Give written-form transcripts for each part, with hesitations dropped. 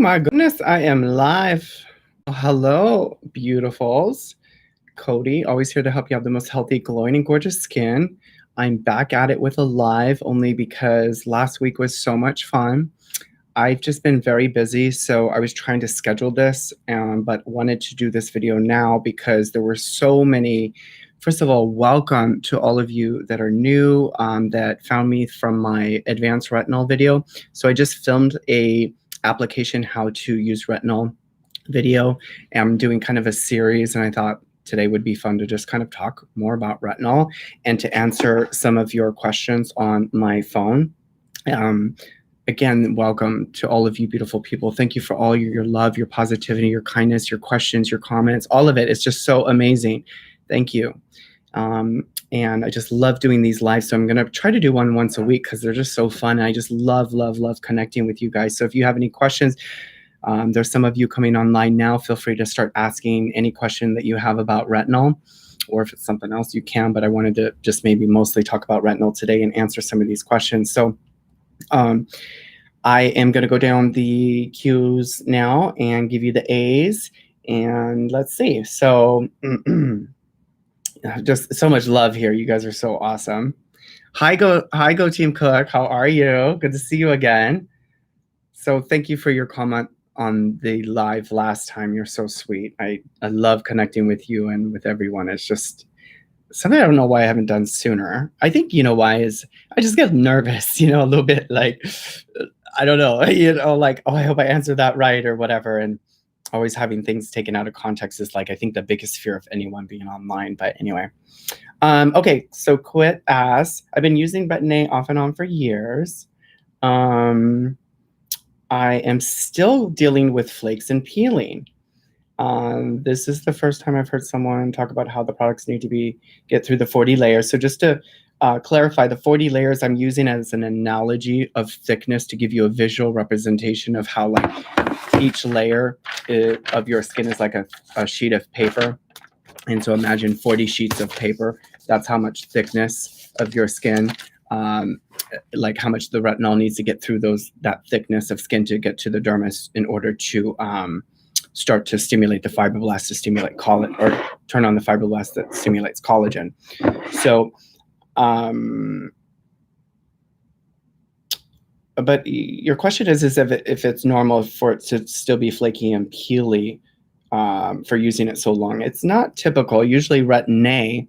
my goodness, I am live. Hello, beautifuls. Cody, always here to help you have the most healthy, glowing, and gorgeous skin. I'm back at it with a live only because last week was so much fun. I've just been very busy, so I was trying to schedule this, but wanted to do this video now because there were so many. First of all, welcome to all of you that are new, that found me from my advanced retinol video. So I just filmed a application how to use retinol video. I'm doing kind of a series, and I thought today would be fun to just kind of talk more about retinol and to answer some of your questions on my phone. Again, welcome to all of you beautiful people. Thank you for all your love, your positivity, your kindness, your questions, your comments, all of it. It's just so amazing. Thank you. And I just love doing these lives. So I'm going to try to do one once a week because they're just so fun. And I just love connecting with you guys. So if you have any questions, there's some of you coming online now. Feel free to start asking any question that you have about retinol, or if it's something else you can, but I wanted to just maybe mostly talk about retinol today and answer some of these questions. So I am going to go down the Q's now and give you the A's, and let's see. So just so much love here. You guys are so awesome. Hi, go Team Cook. How are you? Good to see you again. So thank you for your comment on the live last time. You're so sweet. I love connecting with you and with everyone. It's just something I don't know why I haven't done sooner. I think you know why is I just get nervous, a little bit like, I don't know, like, oh, I hope I answered that right or whatever. And always having things taken out of context is like, I think the biggest fear of anyone being online. But anyway, okay. So Quit asks, I've been using Retin-A off and on for years. I am still dealing with flakes and peeling. This is the first time I've heard someone talk about how the products need to get through the 40 layers. So just to clarify, the 40 layers I'm using as an analogy of thickness to give you a visual representation of how like each layer of your skin is like a sheet of paper. And so imagine 40 sheets of paper. That's how much thickness of your skin, like how much the retinol needs to get through that thickness of skin to get to the dermis in order to start to stimulate the fibroblasts to stimulate collagen, or turn on the fibroblast that stimulates collagen. So, but your question is if it's normal for it to still be flaky and peely for using it so long. It's not typical. Usually Retin-A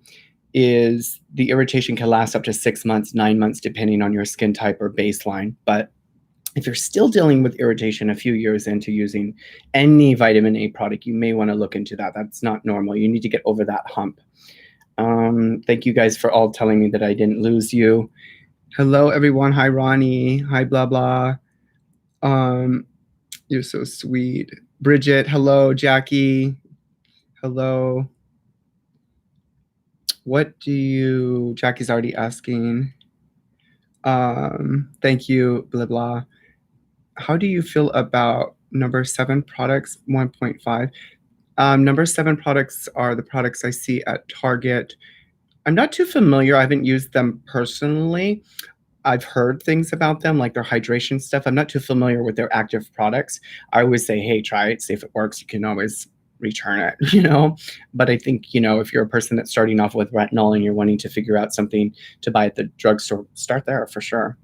the irritation can last up to 6 months, 9 months, depending on your skin type or baseline. But if you're still dealing with irritation a few years into using any vitamin A product, you may want to look into that. That's not normal. You need to get over that hump. Thank you guys for all telling me that I didn't lose you. Hello, everyone. Hi, Ronnie. Hi, blah, blah. You're so sweet. Bridget, hello. Jackie, hello. Jackie's already asking. Thank you, blah, blah. How do you feel about number 7 products, 1.5? Number 7 products are the products I see at Target. I'm not too familiar. I haven't used them personally. I've heard things about them, like their hydration stuff. I'm not too familiar with their active products. I always say, hey, try it, see if it works. You can always return it, But I think, if you're a person that's starting off with retinol and you're wanting to figure out something to buy at the drugstore, start there for sure.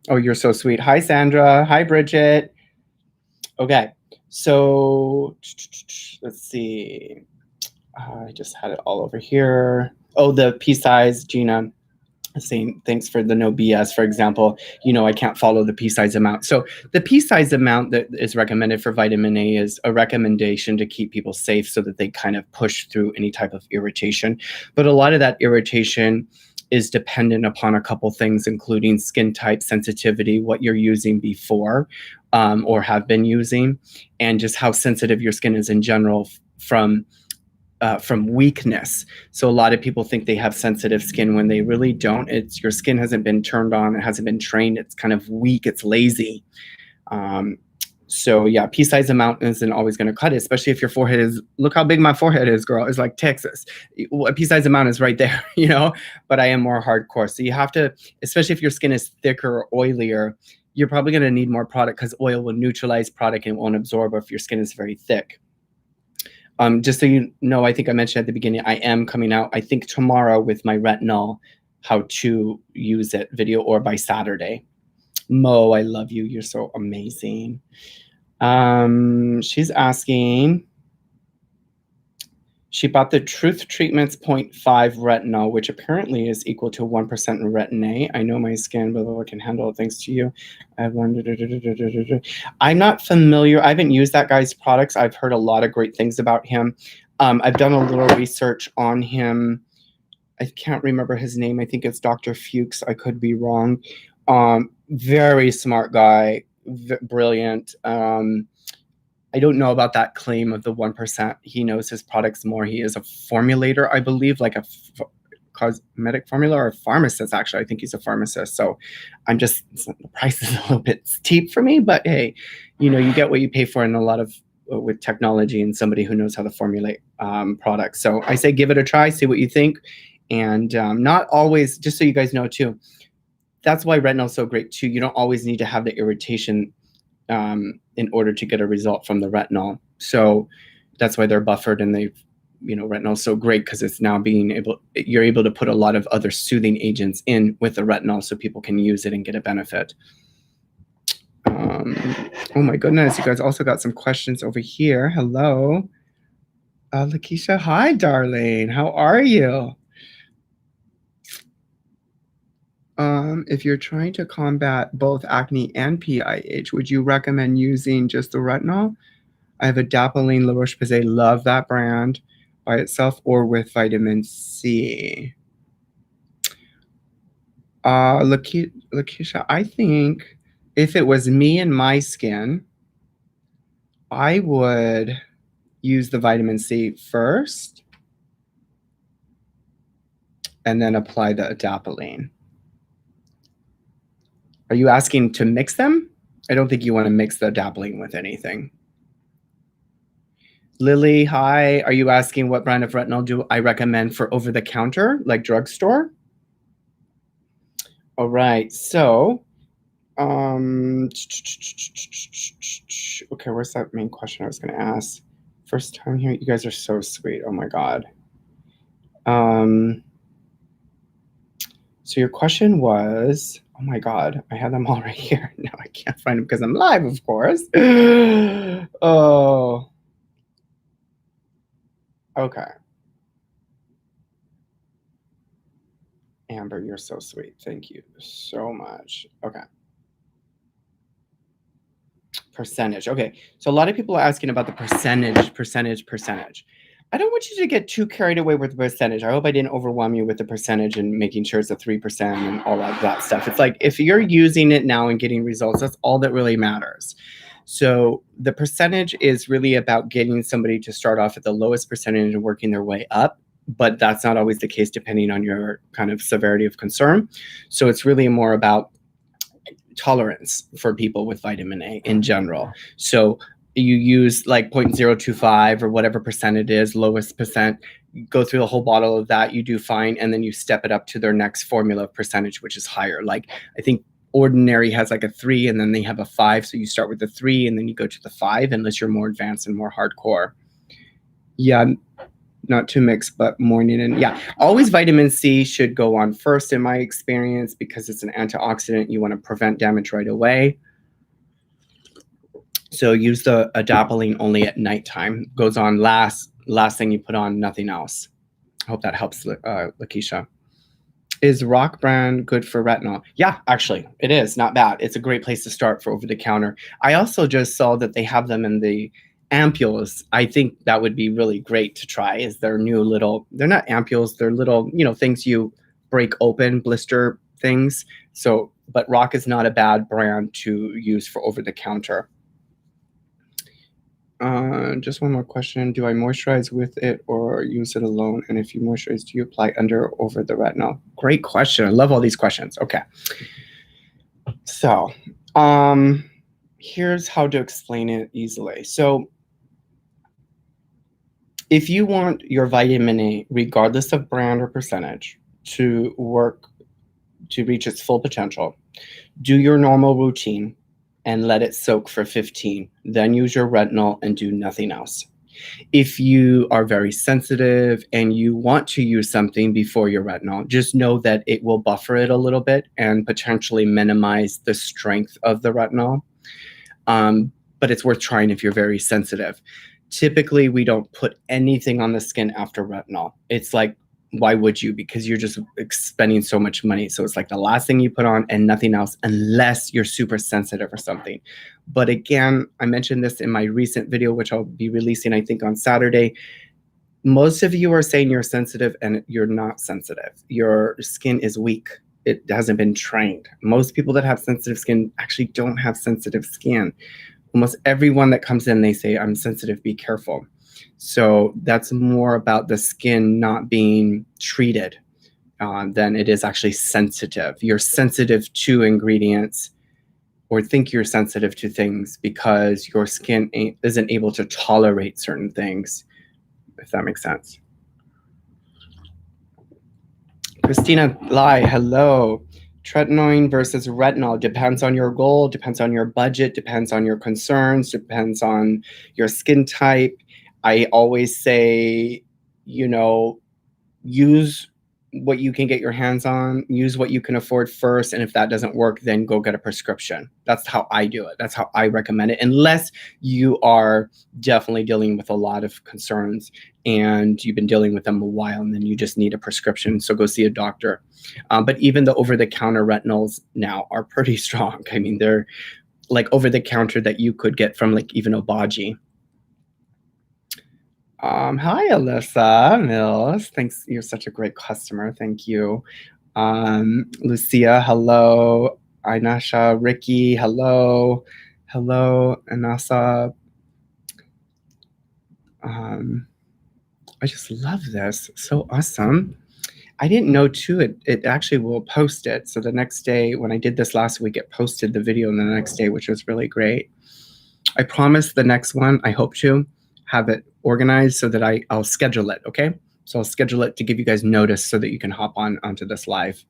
Oh, you're so sweet. Hi, Sandra. Hi, Bridget. Okay, so let's see. I just had it all over here. Oh, the pea size, Gina. Saying thanks for the no BS, for example. I can't follow the pea size amount. So the pea size amount that is recommended for vitamin A is a recommendation to keep people safe so that they kind of push through any type of irritation. But a lot of that irritation is dependent upon a couple things, including skin type, sensitivity, what you're using before or have been using, and just how sensitive your skin is in general from weakness. So a lot of people think they have sensitive skin when they really don't. It's your skin hasn't been turned on, it hasn't been trained, it's kind of weak, it's lazy. So yeah, pea size amount isn't always going to cut it, especially if your forehead is, look how big my forehead is, girl. It's like Texas. A pea size amount is right there, but I am more hardcore. So you have to, especially if your skin is thicker or oilier, you're probably going to need more product because oil will neutralize product and won't absorb if your skin is very thick. Just so you know, I think I mentioned at the beginning, I am coming out, I think tomorrow with my retinol, how to use it video, or by Saturday. Mo, I love you. You're so amazing. She's asking, she bought the Truth Treatments 0.5 retinol, which apparently is equal to 1% in Retin-A. I know my skin, but can handle it thanks to you. I've learned. I'm not familiar. I haven't used that guy's products. I've heard a lot of great things about him. I've done a little research on him. I can't remember his name. I think it's Dr. Fuchs. I could be wrong. Very smart guy, brilliant. I don't know about that claim of the 1%. He knows his products more. He is a formulator, I believe, like a cosmetic formula, or a pharmacist, actually. I think he's a pharmacist. So I'm just, the price is a little bit steep for me, but hey, you know, you get what you pay for in a lot of, with technology and somebody who knows how to formulate products. So I say give it a try, see what you think. And not always, just so you guys know too, that's why retinol is so great too. You don't always need to have the irritation in order to get a result from the retinol. So that's why they're buffered, and they've, you know, retinol is so great because it's now you're able to put a lot of other soothing agents in with the retinol so people can use it and get a benefit. Oh my goodness, you guys also got some questions over here. Hello. Lakeisha, hi, darling. How are you? If you're trying to combat both acne and PIH, would you recommend using just the retinol? I have adapalene, La Roche-Posay, love that brand by itself or with vitamin C. Lakeisha, I think if it was me and my skin, I would use the vitamin C first and then apply the adapalene. Are you asking to mix them? I don't think you want to mix the adapalene with anything. Lily, hi. Are you asking what brand of retinol do I recommend for over-the-counter, like drugstore? All right. So, okay, where's that main question I was going to ask? First time here. You guys are so sweet. Oh, my God. So your question was, oh my God, I had them all right here. Now I can't find them because I'm live, of course. Oh, okay. Amber, you're so sweet. Thank you so much. Okay. Percentage. Okay. So a lot of people are asking about the percentage. I don't want you to get too carried away with the percentage. I hope I didn't overwhelm you with the percentage and making sure it's a 3% and all of that stuff. It's like, if you're using it now and getting results, that's all that really matters. So the percentage is really about getting somebody to start off at the lowest percentage and working their way up. But that's not always the case depending on your kind of severity of concern. So it's really more about tolerance for people with vitamin A in general. So you use like 0.025 or whatever percent it is, lowest percent, go through the whole bottle of that, you do fine, and then you step it up to their next formula percentage, which is higher. Like I think Ordinary has like a 3 and then they have a 5. So you start with the 3 and then you go to the 5 unless you're more advanced and more hardcore. Yeah, not to mix, but morning and yeah, always vitamin C should go on first in my experience because it's an antioxidant. You want to prevent damage right away. So use the adapalene only at nighttime. Goes on last thing you put on, nothing else. I hope that helps, Lakeisha. Is Rock brand good for retinol? Yeah, actually, it is. Not bad. It's a great place to start for over-the-counter. I also just saw that they have them in the ampules. I think that would be really great to try. Is their new little, they're not ampules, they're little, you know, things you break open, blister things. So, but Rock is not a bad brand to use for over-the-counter. Just one more question. Do I moisturize with it or use it alone? And if you moisturize, do you apply under or over the retinol? Great question. I love all these questions. Okay. So here's how to explain it easily. So if you want your vitamin A, regardless of brand or percentage, to work to reach its full potential, Do your normal routine and let it soak for 15. Then use your retinol and do nothing else. If you are very sensitive and you want to use something before your retinol, just know that it will buffer it a little bit and potentially minimize the strength of the retinol. But it's worth trying if you're very sensitive. Typically, we don't put anything on the skin after retinol. It's like, why would you? Because you're just spending so much money. So it's like the last thing you put on and nothing else unless you're super sensitive or something. But again, I mentioned this in my recent video, which I'll be releasing, I think, on Saturday. Most of you are saying you're sensitive and you're not sensitive. Your skin is weak. It hasn't been trained. Most people that have sensitive skin actually don't have sensitive skin. Almost everyone that comes in, they say, I'm sensitive, be careful. So that's more about the skin not being treated than it is actually sensitive. You're sensitive to ingredients or think you're sensitive to things because your skin isn't able to tolerate certain things, if that makes sense. Christina Lai, hello. Tretinoin versus retinol depends on your goal, depends on your budget, depends on your concerns, depends on your skin type. I always say, use what you can get your hands on, use what you can afford first. And if that doesn't work, then go get a prescription. That's how I do it. That's how I recommend it. Unless you are definitely dealing with a lot of concerns and you've been dealing with them a while and then you just need a prescription. So go see a doctor. But even the over-the-counter retinols now are pretty strong. I mean, they're like over-the-counter that you could get from like even Obagi. Hi, Alyssa Mills. Thanks. You're such a great customer. Thank you. Lucia, hello. Inasha, Ricky, hello. Hello, Anasa. I just love this. So awesome. I didn't know too, it actually will post it. So the next day, when I did this last week, it posted the video the next day, which was really great. I promise the next one, I hope to have it organized so that I'll schedule it, okay? So I'll schedule it to give you guys notice so that you can hop onto this live.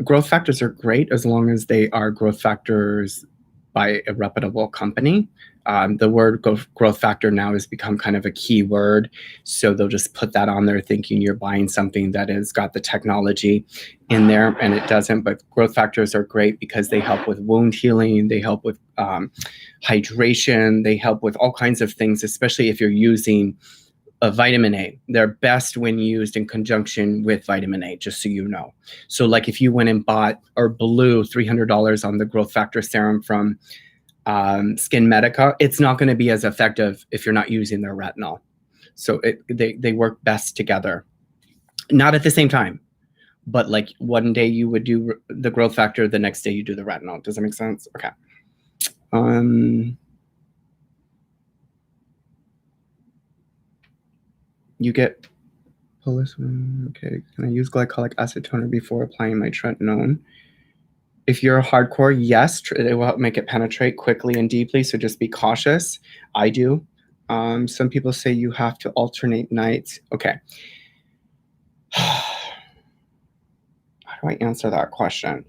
Growth factors are great as long as they are growth factors by a reputable company. The word growth factor now has become kind of a key word. So they'll just put that on there thinking you're buying something that has got the technology in there, and it doesn't. But growth factors are great because they help with wound healing. They help with hydration. They help with all kinds of things, especially if you're using a vitamin A. They're best when used in conjunction with vitamin A, just so you know. So like if you went and bought or blew $300 on the growth factor serum from Skin Medica, it's not going to be as effective if you're not using their retinol. So they work best together. Not at the same time, but like one day you would do the growth factor, the next day you do the retinol. Does that make sense? Okay. You get okay. Can I use glycolic acid toner before applying my tretinoin? If you're a hardcore, yes, it will help make it penetrate quickly and deeply, so just be cautious. I do. Some people say you have to alternate nights. Okay. How do I answer that question?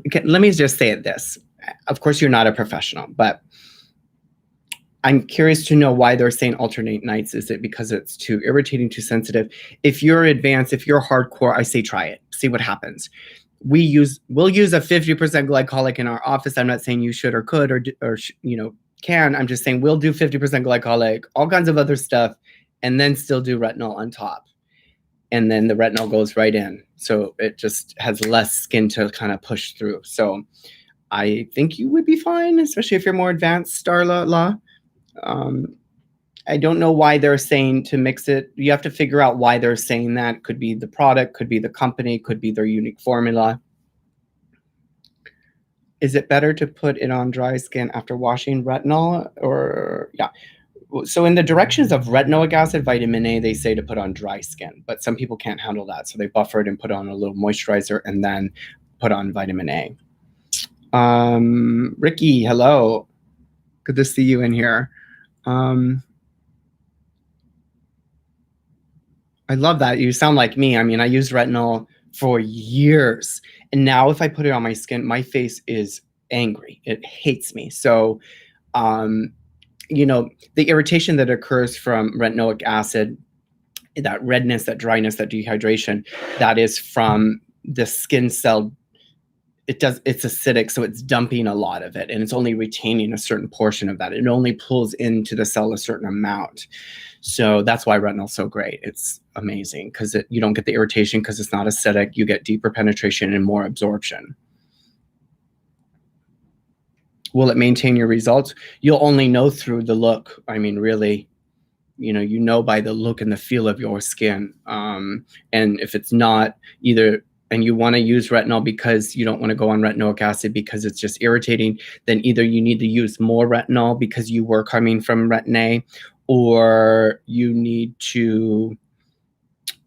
Okay, let me just say it this. Of course, you're not a professional, but I'm curious to know why they're saying alternate nights. Is it because it's too irritating, too sensitive? If you're advanced, if you're hardcore, I say try it. See what happens. We'll use a 50% glycolic in our office. I'm not saying you should or could or can. I'm just saying we'll do 50% glycolic, all kinds of other stuff, and then still do retinol on top. And then the retinol goes right in. So it just has less skin to kind of push through. So I think you would be fine, especially if you're more advanced, Starla. I don't know why they're saying to mix it. You have to figure out why they're saying that. Could be the product, could be the company, could be their unique formula. Is it better to put it on dry skin after washing retinol? Or, yeah. So in the directions of retinoic acid, vitamin A, they say to put on dry skin, but some people can't handle that. So they buffer it and put on a little moisturizer and then put on vitamin A. Ricky, hello. Good to see you in here. I love that. You sound like me. I mean, I use retinol for years. And now if I put it on my skin, my face is angry. It hates me. So, the irritation that occurs from retinoic acid, that redness, that dryness, that dehydration, that is from the skin cell. It's acidic, so it's dumping a lot of it, and it's only retaining a certain portion of that. It only pulls into the cell a certain amount. So that's why retinol's so great. It's amazing because you don't get the irritation because it's not acidic. You get deeper penetration and more absorption. Will it maintain your results? You'll only know through the look. I mean, really, you know by the look and the feel of your skin. And if it's not either, and you want to use retinol because you don't want to go on retinoic acid because it's just irritating, then either you need to use more retinol because you were coming from Retin-A, or you need to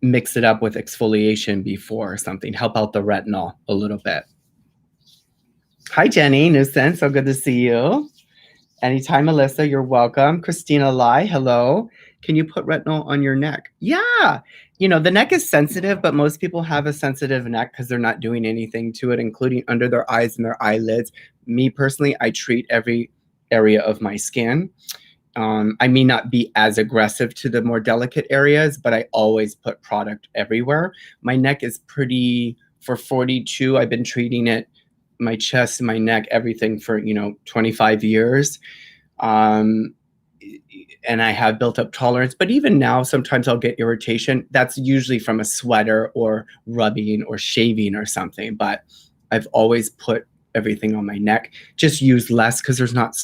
mix it up with exfoliation before or something. Help out the retinol a little bit. Hi, Jenny Newson. So good to see you. Anytime, Melissa, you're welcome. Christina Lai, hello. Can you put retinol on your neck? Yeah. The neck is sensitive, but most people have a sensitive neck because they're not doing anything to it, including under their eyes and their eyelids. Me personally, I treat every area of my skin. I may not be as aggressive to the more delicate areas, but I always put product everywhere. My neck is pretty, for 42, I've been treating it, my chest, my neck, everything for, 25 years. And I have built up tolerance, but even now, sometimes I'll get irritation. That's usually from a sweater or rubbing or shaving or something, but I've always put everything on my neck. Just use less because there's not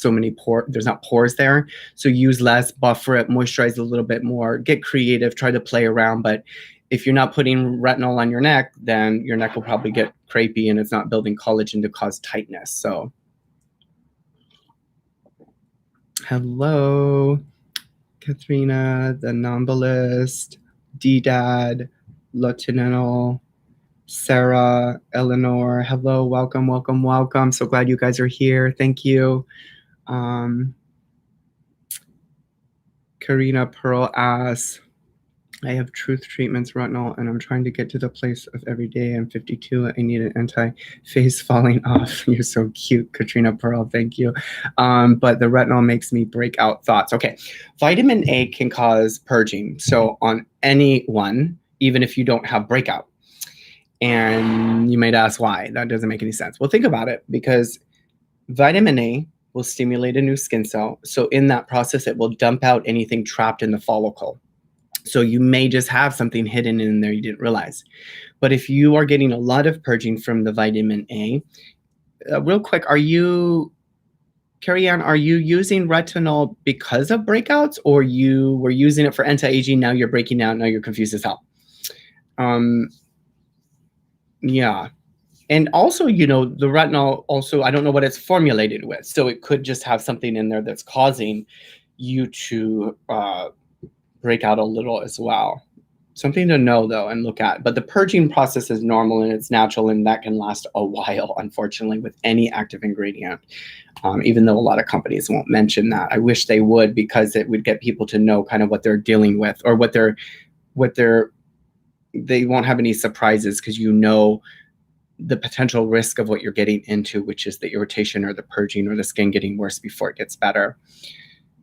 pores there. So use less, buffer it, moisturize a little bit more, get creative, try to play around. But if you're not putting retinol on your neck, then your neck will probably get crepey and it's not building collagen to cause tightness. So, hello, Katharina, the Nombalist, D-Dad, Latinal, Sarah, Eleanor. Hello, welcome, welcome, welcome. So glad you guys are here. Thank you. Karina Pearl asks, I have Truth Treatments retinol, and I'm trying to get to the place of every day. I'm 52. I need an anti-face falling off. You're so cute, Katrina Pearl. Thank you. But the retinol makes me break out thoughts. Okay, vitamin A can cause purging. So on anyone, even if you don't have breakout. And you might ask why. That doesn't make any sense. Well, think about it, because vitamin A will stimulate a new skin cell. So in that process, it will dump out anything trapped in the follicle. So you may just have something hidden in there you didn't realize. But if you are getting a lot of purging from the vitamin A, real quick, Carrie Ann, are you using retinol because of breakouts, or you were using it for anti-aging, now you're breaking out, now you're confused as hell? Yeah. And also, the retinol also, I don't know what it's formulated with. So it could just have something in there that's causing you to break out a little as well. Something to know, though, and look at. But the purging process is normal and it's natural, and that can last a while, unfortunately, with any active ingredient, even though a lot of companies won't mention that. I wish they would, because it would get people to know kind of what they're dealing with, or they won't have any surprises, because the potential risk of what you're getting into, which is the irritation or the purging or the skin getting worse before it gets better.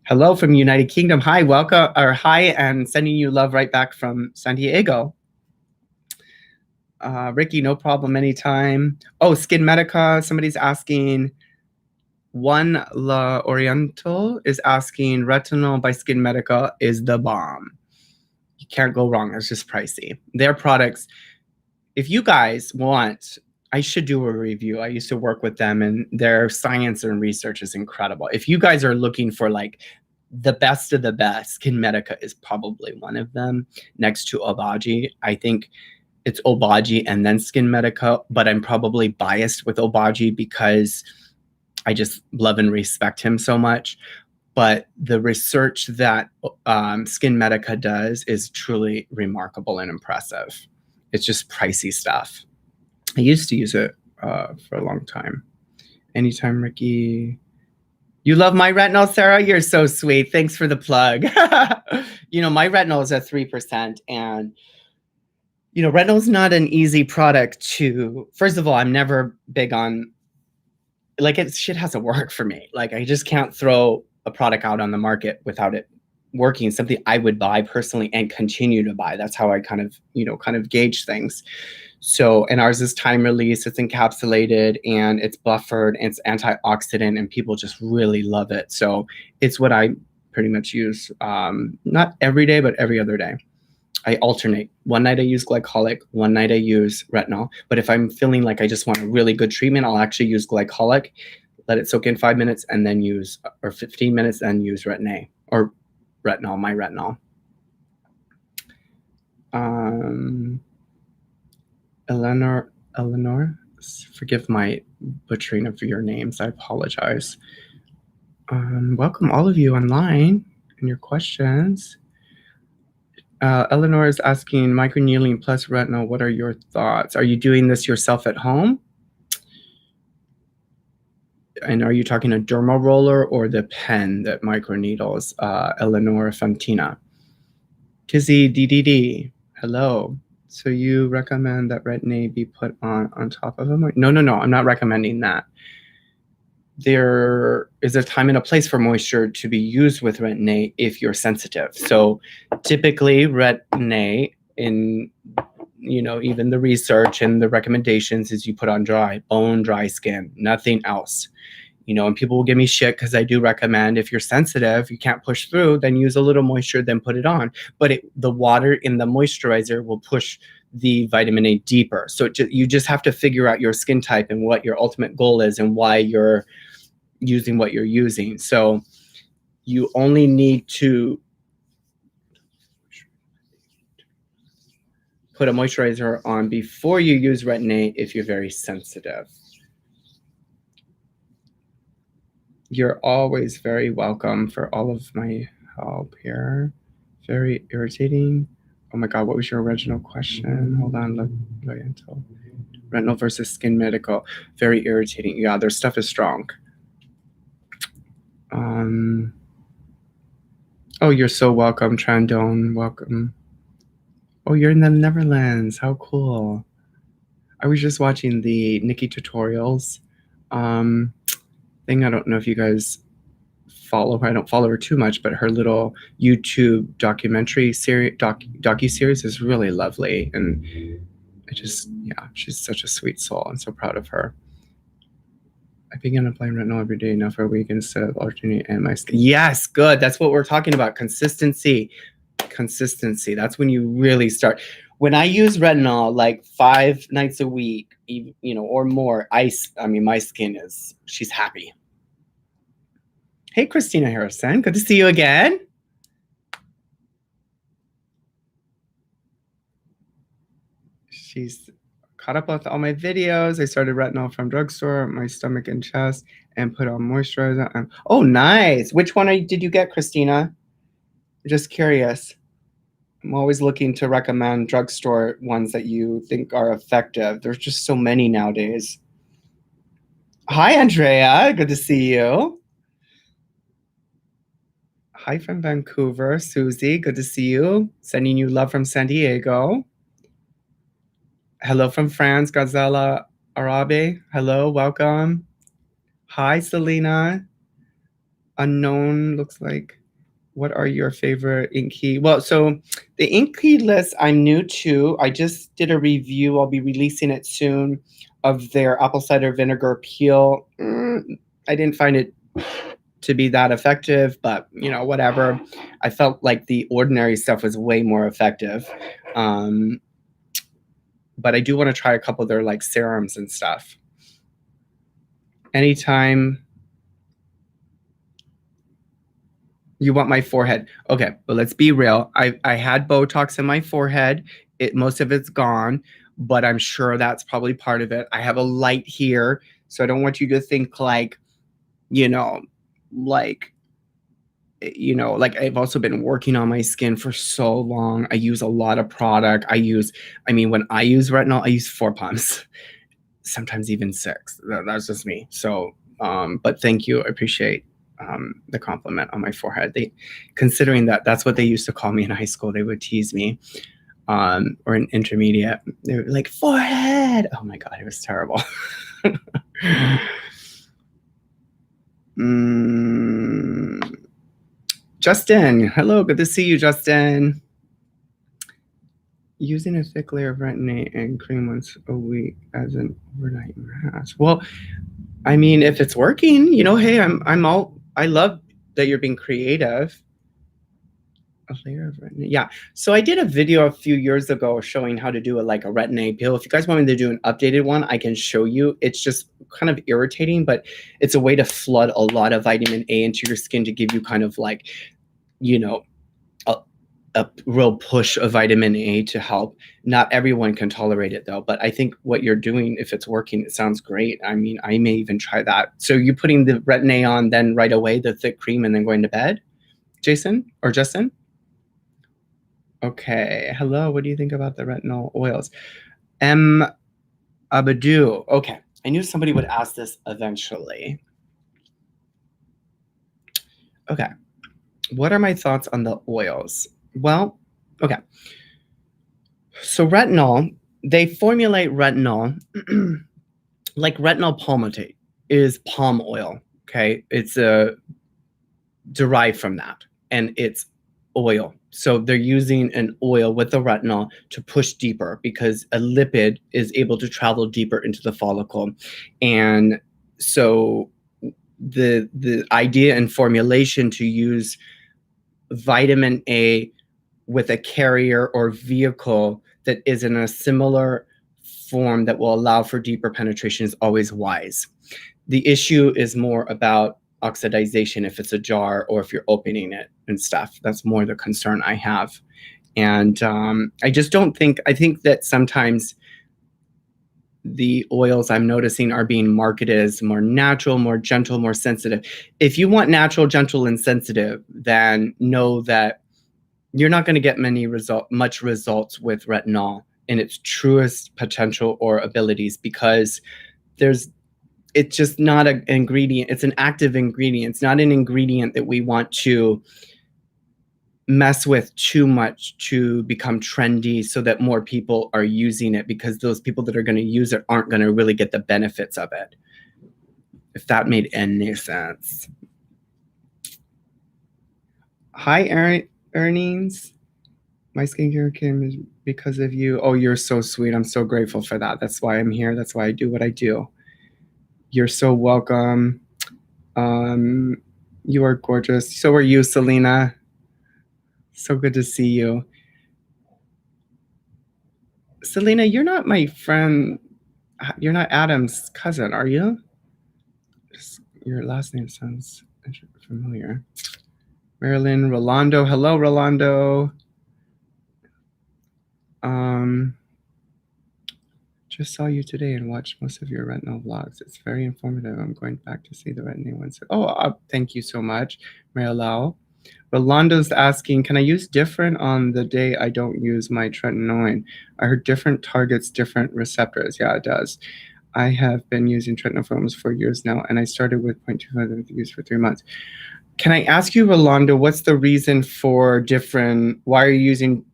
Hello from United Kingdom. Hi, welcome, or hi, and sending you love right back from San Diego. Ricky, no problem, anytime. Oh, Skin Medica, somebody's asking. One La Oriental is asking, retinol by Skin Medica is the bomb. You can't go wrong. It's just pricey. Their products, if you guys want, I should do a review. I used to work with them, and their science and research is incredible. If you guys are looking for like the best of the best, Skin Medica is probably one of them, next to Obagi. I think it's Obagi and then Skin Medica, but I'm probably biased with Obagi because I just love and respect him so much. But the research that Skin Medica does is truly remarkable and impressive. It's just pricey stuff. I used to use it for a long time. Anytime, Ricky. You love my retinol, Sarah? You're so sweet. Thanks for the plug. My retinol is at 3%, and retinol's not an easy product to, first of all, I'm never big on, like, shit has to work for me. Like, I just can't throw a product out on the market without it working, something I would buy personally and continue to buy. That's how I kind of gauge things. So, and ours is time release, it's encapsulated, and it's buffered, and it's antioxidant, and people just really love it. So it's what I pretty much use, not every day, but every other day. I alternate. One night I use glycolic, one night I use retinol. But if I'm feeling like I just want a really good treatment, I'll actually use glycolic, let it soak in 5 minutes, and then use, or 15 minutes, and use Retin-A, or retinol, my retinol. Eleanor, forgive my butchering of your names. I apologize. Welcome all of you online and your questions. Eleanor is asking, microneedling plus retinol, what are your thoughts? Are you doing this yourself at home? And are you talking a dermal roller or the pen that microneedles? Eleanor Fantina. Kizzy DDD, hello. So you recommend that Retin-A be put on top of them? No, I'm not recommending that. There is a time and a place for moisture to be used with Retin-A if you're sensitive. So typically Retin-A, in even the research and the recommendations, is you put on bone dry skin, nothing else. And people will give me shit because I do recommend, if you're sensitive, you can't push through, then use a little moisture, then put it on. But the water in the moisturizer will push the vitamin A deeper. So you just have to figure out your skin type and what your ultimate goal is and why you're using what you're using. So you only need to put a moisturizer on before you use Retin-A if you're very sensitive. You're always very welcome for all of my help here. Very irritating. Oh my God, what was your original question? Hold on, look until retinol versus skin medical. Very irritating. Yeah, their stuff is strong. Oh, you're so welcome, Trandone. Welcome. Oh, you're in the Netherlands. How cool. I was just watching the Nikki tutorials thing. I don't know if you guys follow her. I don't follow her too much, but her little YouTube documentary series, docu-series is really lovely. And she's such a sweet soul. I'm so proud of her. I begin applying retinol every day now for a week instead of alternate and my skin. Yes, good. That's what we're talking about. Consistency. That's when you really start. When I use retinol like 5 nights a week, or more, my skin she's happy. Hey, Christina Harrison. Good to see you again. She's caught up with all my videos. I started retinol from Drugstore, my stomach and chest, and put on moisturizer. Oh, nice. Which one did you get, Christina? Just curious. I'm always looking to recommend Drugstore ones that you think are effective. There's just so many nowadays. Hi, Andrea. Good to see you. Hi from Vancouver. Susie, good to see you. Sending you love from San Diego. Hello from France, Gazella Arabe. Hello, welcome. Hi, Selena. Unknown looks like. What are your favorite Inky? Well, so the Inky list I'm new to. I just did a review. I'll be releasing it soon of their apple cider vinegar peel. I didn't find it to be that effective, but whatever. I felt like the ordinary stuff was way more effective. But I do want to try a couple of their like serums and stuff. Anytime you want my forehead. Okay, but let's be real. I had Botox in my forehead. Most of it's gone, but I'm sure that's probably part of it. I have a light here, so I don't want you to think like I've also been working on my skin for so long. I use a lot of product. When I use retinol, I use 4 pumps, sometimes even 6. That's just me. So, but thank you. I appreciate the compliment on my forehead. Considering that's what they used to call me in high school, they would tease me. or an intermediate. They were like, forehead. Oh my God, it was terrible. Justin, hello, good to see you, Justin. Using a thick layer of Retin-A and cream once a week as an overnight mask. Well, I mean, if it's working, you know, hey, I love that you're being creative. A layer of Retin-A. Yeah. So I did a video a few years ago showing how to do a Retin-A peel. If you guys want me to do an updated one, I can show you. It's just kind of irritating, but it's a way to flood a lot of vitamin A into your skin to give you kind of like, you know, a real push of vitamin A to help. Not everyone can tolerate it though, but I think what you're doing, if it's working, it sounds great. I mean, I may even try that. So you putting the Retin-A on then right away, the thick cream, and then going to bed, Jason or Justin? Okay. Hello. What do you think about the retinol oils? M. Abadu. Okay. I knew somebody would ask this eventually. Okay. What are my thoughts on the oils? Well, okay. So retinol, they formulate retinol like retinol palmitate is palm oil. Okay. It's derived from that, and it's oil. So they're using an oil with the retinol to push deeper because a lipid is able to travel deeper into the follicle. And so the idea and formulation to use vitamin A with a carrier or vehicle that is in a similar form that will allow for deeper penetration is always wise. The issue is more about oxidization if it's a jar or if you're opening it and stuff. That's more the concern I have. And I just don't think, I think that sometimes the oils I'm noticing are being marketed as more natural, more gentle, more sensitive. If you want natural, gentle, and sensitive, then know that you're not going to get much results with retinol in its truest potential or abilities, because it's just not an ingredient. It's an active ingredient. It's not an ingredient that we want to mess with too much to become trendy so that more people are using it, because those people that are going to use it aren't going to really get the benefits of it. If that made any sense. Hi, earnings. My skincare came is because of you. Oh, you're so sweet. I'm so grateful for that. That's why I'm here. That's why I do what I do. You're so welcome. You are gorgeous. So are you, Selena. So good to see you. Selena, you're not my friend. You're not Adam's cousin, are you? Your last name sounds familiar. Marilyn Rolando. Hello, Rolando. Just saw you today and watched most of your retinol vlogs. It's very informative. I'm going back to see the retinol ones. Oh, thank you so much, Marilao. Rolando's asking, can I use different on the day I don't use my Tretinoin? I heard different targets, different receptors. Yeah, it does. I have been using Tretinoin films for years now, and I started with 0.25 use for 3 months. Can I ask you, Rolando, what's the reason for different? Why are you using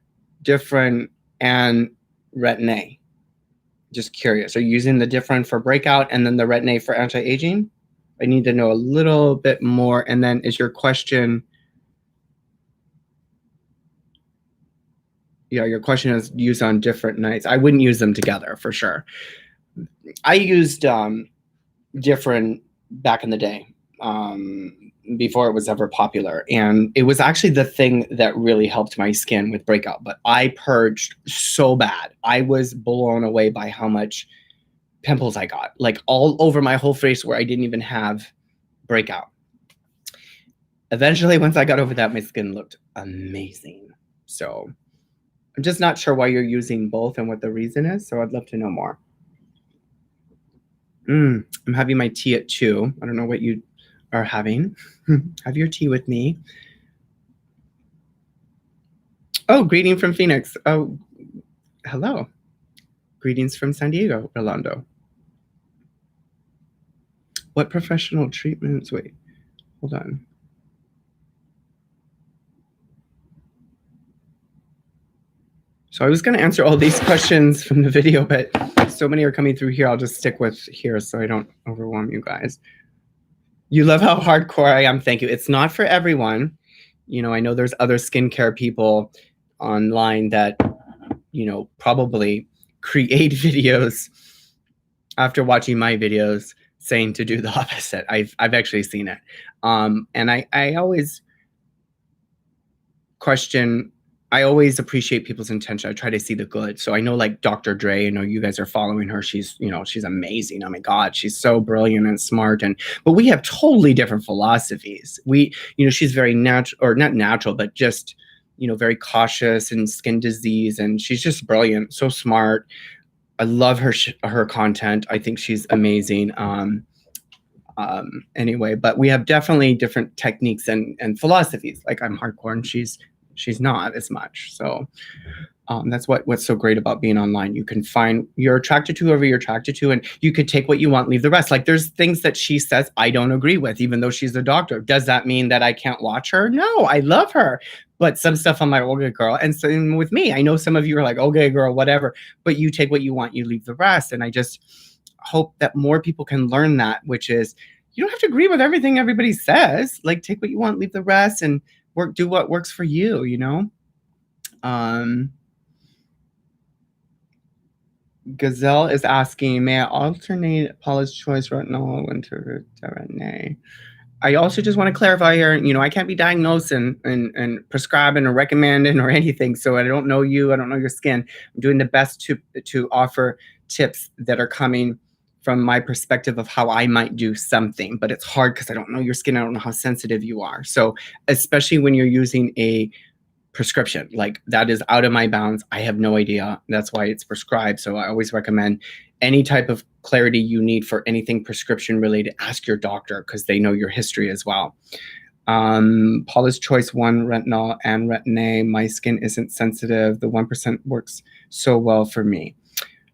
different and Retin-A? Just curious. Are you using the different for breakout and then the Retin-A for anti-aging? I need to know a little bit more. And then is your question... Yeah, your question is used on different nights. I wouldn't use them together for sure. I used different back in the day, before it was ever popular. And it was actually the thing that really helped my skin with breakout. But I purged so bad. I was blown away by how much pimples I got, like all over my whole face where I didn't even have breakout. Eventually, once I got over that, my skin looked amazing. So I'm just not sure why you're using both and what the reason is. So I'd love to know more. I'm having my tea at 2. I don't know what you are having. Have your tea with me. Oh, greeting from Phoenix. Oh, hello. Greetings from San Diego, Rolando. What professional treatments? Wait, hold on. So I was going to answer all these questions from the video, but so many are coming through here. I'll just stick with here so I don't overwhelm you guys. You love how hardcore I am. Thank you. It's not for everyone. You know, I know there's other skincare people online that, you know, probably create videos after watching my videos saying to do the opposite. I've actually seen it. And I always question, I always appreciate people's intention. I try to see the good. So I know like Dr. Dre, I know you guys are following her. She's, you know, she's amazing. Oh my God, she's so brilliant and smart. But we have totally different philosophies. You know, she's very natural, or not natural, but just, you know, very cautious in skin disease. And she's just brilliant, so smart. I love her content. I think she's amazing. Anyway, but we have definitely different techniques and philosophies. Like I'm hardcore and she's not as much. So that's what's so great about being online. You can find, you're attracted to whoever you're attracted to, and you could take what you want, leave the rest. Like there's things that she says I don't agree with, even though she's a doctor. Does that mean that I can't watch her? No, I love her. But some stuff I'm like, okay, girl. And same with me. I know some of you are like, okay, girl, whatever. But you take what you want, you leave the rest. And I just hope that more people can learn that, which is you don't have to agree with everything everybody says. Like take what you want, leave the rest, and do what works for you, you know? Gazelle is asking, may I alternate Paula's Choice Retinol Winter Retin-A? I also just want to clarify here, you know, I can't be diagnosing and prescribing or recommending or anything. So I don't know you. I don't know your skin. I'm doing the best to offer tips that are coming from my perspective of how I might do something. But it's hard because I don't know your skin. I don't know how sensitive you are. So especially when you're using a prescription, like that is out of my bounds. I have no idea. That's why it's prescribed. So I always recommend any type of clarity you need for anything prescription related, ask your doctor because they know your history as well. Paula's Choice 1 Retinol and Retin-A. My skin isn't sensitive. The 1% works so well for me.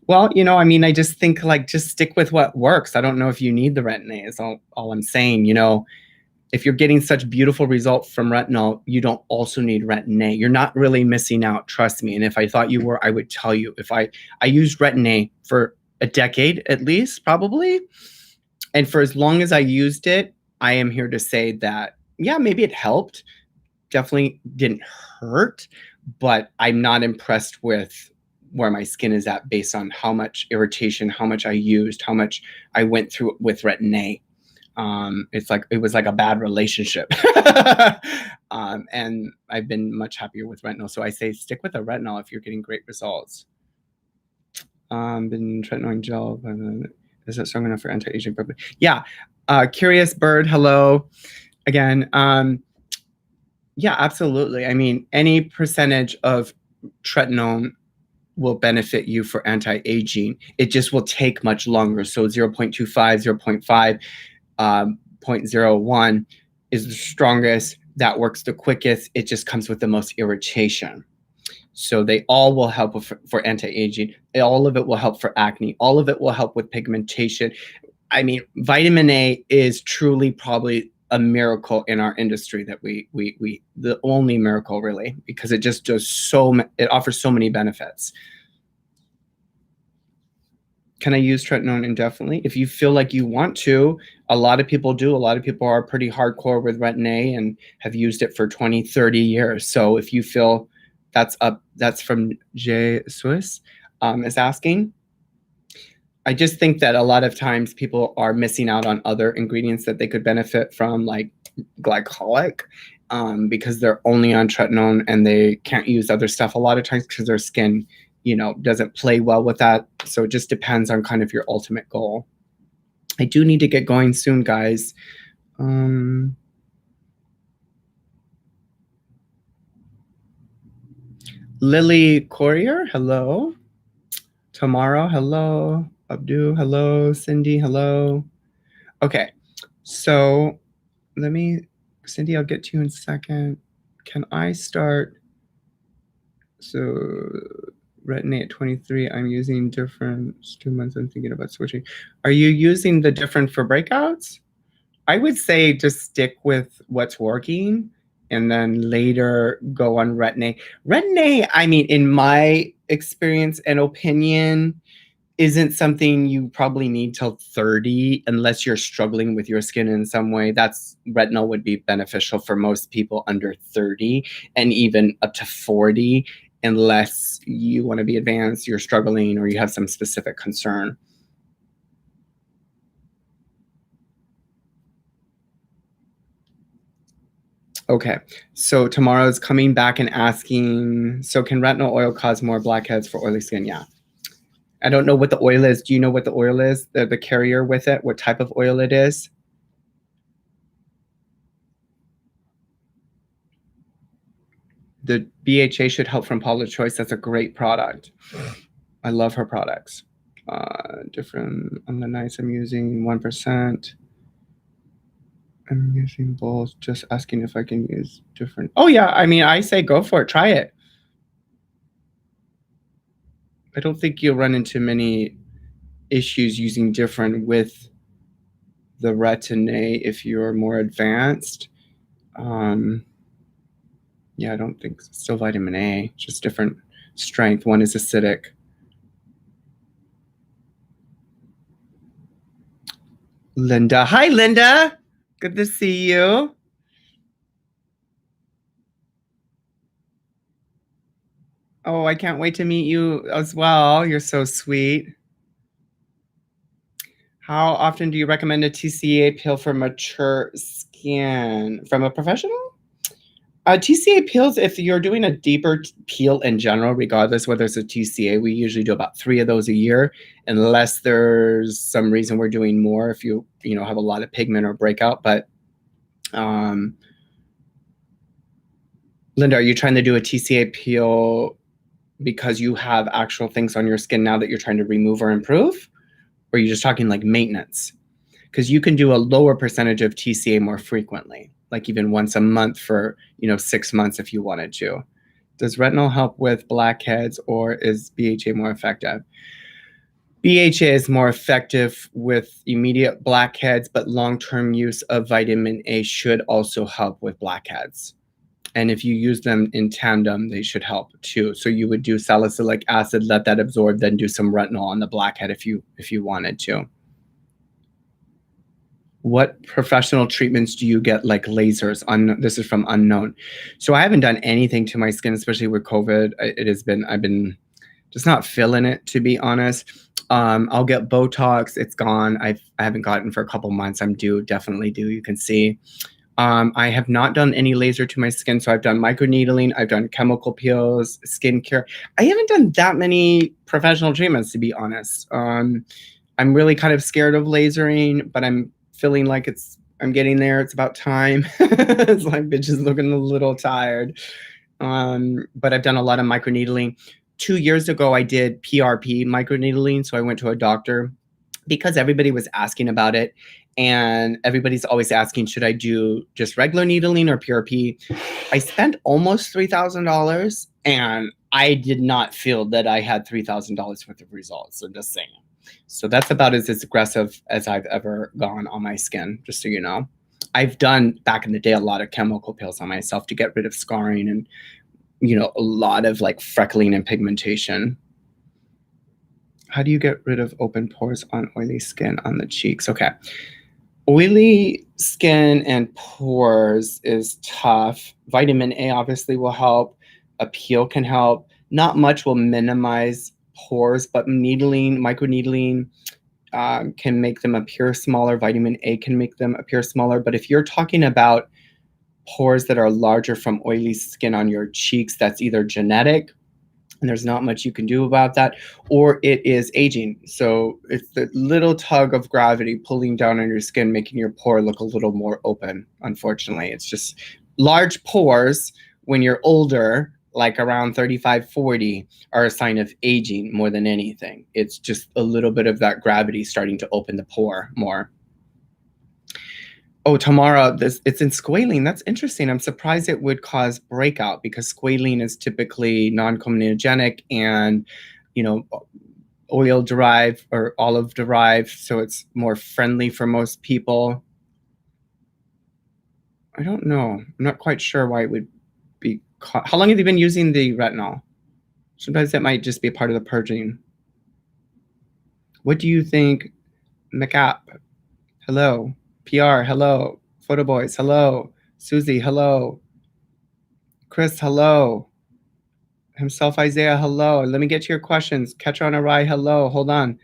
Well, you know, I mean, I just think like just stick with what works. I don't know if you need the Retin-A is all I'm saying. You know, if you're getting such beautiful results from retinol, you don't also need Retin-A. You're not really missing out, trust me. And if I thought you were, I would tell you. If I used Retin-A for a decade at least, probably. And for as long as I used it, I am here to say that, yeah, maybe it helped. Definitely didn't hurt, but I'm not impressed with where my skin is at based on how much irritation, how much I used, how much I went through with Retin-A. It's like, it was like a bad relationship. And I've been much happier with retinol. So I say stick with a retinol if you're getting great results. Been Tretinoin gel, is it strong enough for anti-aging purpose? Yeah. Curious Bird, hello again. Yeah, absolutely. I mean, any percentage of tretinoin will benefit you for anti-aging. It just will take much longer. So 0.25, 0.5, 0.01 is the strongest. That works the quickest. It just comes with the most irritation. So they all will help for anti-aging. All of it will help for acne. All of it will help with pigmentation. I mean, vitamin A is truly probably a miracle in our industry that we the only miracle really, because it just does it offers so many benefits. Can I use tretinoin indefinitely? If you feel like you want to, a lot of people do. A lot of people are pretty hardcore with Retin-A and have used it for 20, 30 years. So if you feel that's from J Swiss is asking. I just think that a lot of times people are missing out on other ingredients that they could benefit from, like glycolic, because they're only on tretinoin and they can't use other stuff a lot of times because their skin, you know, doesn't play well with that. So it just depends on kind of your ultimate goal. I do need to get going soon, guys. Lily Courier, hello. Tamara, hello. Abdu, hello. Cindy, hello. Okay, so Cindy, I'll get to you in a second. Can I start? So Retin-A at 23, I'm using different 2 months. I'm thinking about switching. Are you using the different for breakouts? I would say just stick with what's working and then later go on Retin-A. Retin-A, I mean, in my experience and opinion, isn't something you probably need till 30 unless you're struggling with your skin in some way. That's retinol would be beneficial for most people under 30 and even up to 40 unless you want to be advanced, you're struggling, or you have some specific concern. Okay, so Tamara's coming back and asking, so can retinol oil cause more blackheads for oily skin? Yeah. I don't know what the oil is. Do you know what the oil is? The carrier with it, what type of oil it is? The BHA should help from Paula Choice. That's a great product. I love her products. Different on the nights I'm using 1%. I'm using both. Just asking if I can use different. Oh yeah, I mean, I say go for it. Try it. I don't think you'll run into many issues using different with the Retin-A if you're more advanced. Yeah, I don't think it's still vitamin A, just different strength. One is acidic. Linda. Hi, Linda. Good to see you. Oh, I can't wait to meet you as well. You're so sweet. How often do you recommend a TCA peel for mature skin? From a professional? TCA peels, if you're doing a deeper peel in general, regardless whether it's a TCA, we usually do about 3 of those a year, unless there's some reason we're doing more if you have a lot of pigment or breakout. But Linda, are you trying to do a TCA peel because you have actual things on your skin now that you're trying to remove or improve? Or are you just talking like maintenance? Because you can do a lower percentage of TCA more frequently, like even once a month for 6 months if you wanted to. Does retinol help with blackheads, or is BHA more effective? BHA is more effective with immediate blackheads, but long-term use of vitamin A should also help with blackheads. And if you use them in tandem, they should help too. So you would do salicylic acid, let that absorb, then do some retinol on the blackhead if you wanted to. What professional treatments do you get, like lasers? This is from Unknown. So I haven't done anything to my skin, especially with COVID. I've been just not feeling it, to be honest. I'll get Botox. It's gone. I haven't gotten for a couple months. I'm due, definitely due. You can see. I have not done any laser to my skin. So I've done microneedling. I've done chemical peels, skincare. I haven't done that many professional treatments, to be honest. I'm really kind of scared of lasering, but I'm feeling like I'm getting there. It's about time. It's like bitch is looking a little tired. But I've done a lot of microneedling. 2 years ago, I did PRP microneedling. So I went to a doctor because everybody was asking about it. And everybody's always asking, should I do just regular needling or PRP? I spent almost $3,000 and I did not feel that I had $3,000 worth of results. I'm just saying. So that's about as aggressive as I've ever gone on my skin, just so you know. I've done back in the day a lot of chemical peels on myself to get rid of scarring and a lot of like freckling and pigmentation. How do you get rid of open pores on oily skin on the cheeks? Okay. Oily skin and pores is tough. Vitamin A obviously will help. A peel can help. Not much will minimize pores, but microneedling can make them appear smaller. Vitamin A can make them appear smaller. But if you're talking about pores that are larger from oily skin on your cheeks, that's either genetic, and there's not much you can do about that, or it is aging. So it's the little tug of gravity pulling down on your skin, making your pore look a little more open. Unfortunately, it's just large pores when you're older, like around 35, 40, are a sign of aging more than anything. It's just a little bit of that gravity starting to open the pore more. Oh, Tamara, it's in squalene. That's interesting. I'm surprised it would cause breakout because squalene is typically non-comedogenic and, oil derived or olive derived, so it's more friendly for most people. I don't know. I'm not quite sure why it would be. How long have you been using the retinol? Sometimes it might just be part of the purging. What do you think, McApp? Hello. PR, hello. Photo Boys, hello. Susie, hello. Chris, hello. Himself, Isaiah, hello. Let me get to your questions. Catcher on a Rye, hello. Hold on.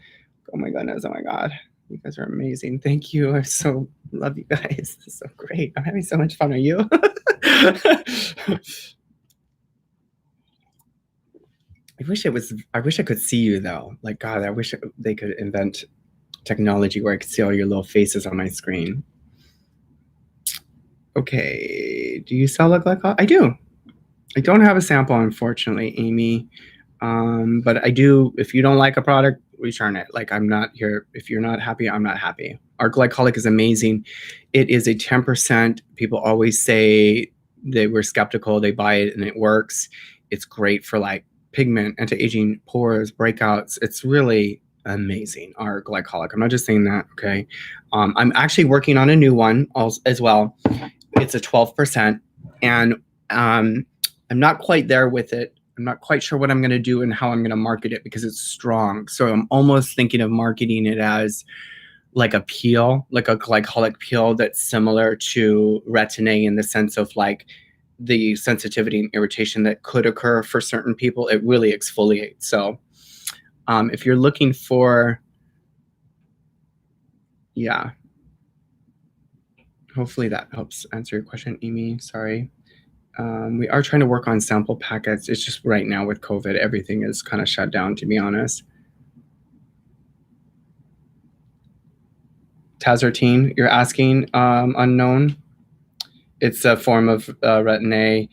Oh my goodness. Oh my God. You guys are amazing. Thank you. I so love you guys. This is so great. I'm having so much fun. Are you? I wish I could see you though. Like, God, I wish they could invent technology where I could see all your little faces on my screen. Okay. Do you sell a glycol? I do. I don't have a sample, unfortunately, Amy. But I do. If you don't like a product, return it. Like, I'm not here. If you're not happy, I'm not happy. Our glycolic is amazing. It is a 10%. People always say they were skeptical. They buy it and it works. It's great for like pigment, anti-aging, pores, breakouts. It's really amazing, our glycolic. I'm not just saying that, okay? I'm actually working on a new one as well. It's a 12%. And I'm not quite there with it. I'm not quite sure what I'm going to do and how I'm going to market it because it's strong. So I'm almost thinking of marketing it as like a peel, like a glycolic peel that's similar to Retin-A in the sense of like the sensitivity and irritation that could occur for certain people. It really exfoliates. So if you're looking for, yeah, hopefully that helps answer your question, Amy. Sorry. We are trying to work on sample packets. It's just right now with COVID, everything is kind of shut down, to be honest. Tazartine, you're asking, unknown. It's a form of Retin-A.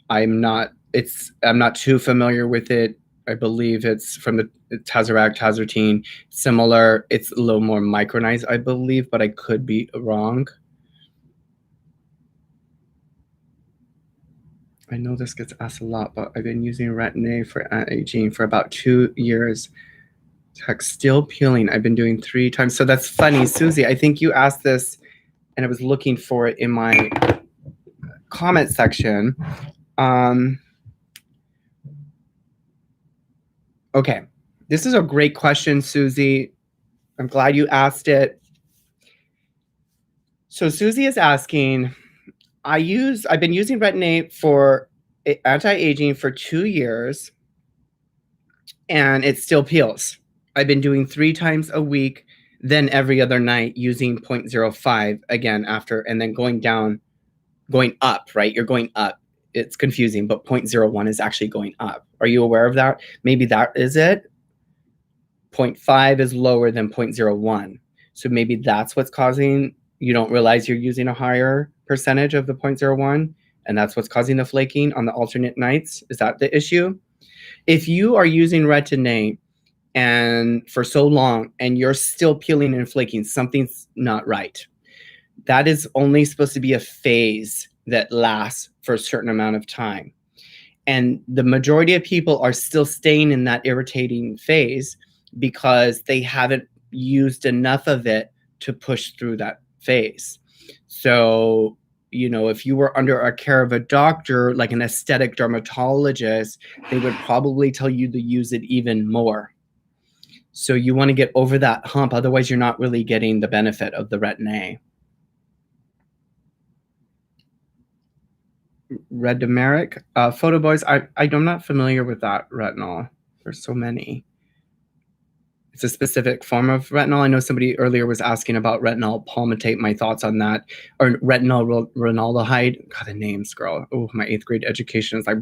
I'm not too familiar with it. I believe it's from the Tazartine, similar. It's a little more micronized, I believe, but I could be wrong. I know this gets asked a lot, but I've been using Retin-A for anti-aging for about 2 years. Still peeling. I've been doing 3 times. So that's funny, Susie. I think you asked this, and I was looking for it in my comment section. Okay, this is a great question, Susie. I'm glad you asked it. So Susie is asking, I've been using Retin-A for anti-aging for 2 years, and it still peels. I've been doing 3 times a week, then every other night using 0.05 again after, and then going up, right? You're going up. It's confusing, but 0.01 is actually going up. Are you aware of that? Maybe that is it. 0.5 is lower than 0.01. So maybe that's what's causing, you don't realize you're using a higher percentage of the 0.01, and that's what's causing the flaking on the alternate nights. Is that the issue? If you are using Retin-A and for so long and you're still peeling and flaking, something's not right. That is only supposed to be a phase that lasts for a certain amount of time. And the majority of people are still staying in that irritating phase because they haven't used enough of it to push through that phase. So, you know, if you were under a care of a doctor, like an aesthetic dermatologist, they would probably tell you to use it even more. So you want to get over that hump. Otherwise, you're not really getting the benefit of the Retin-A. Red Demeric, Photo Boys. I'm not familiar with that retinol. There's so many. It's a specific form of retinol. I know somebody earlier was asking about retinol palmitate. My thoughts on that, or retinol ronaldehyde. God, the names, girl. Oh, my 8th grade education is like.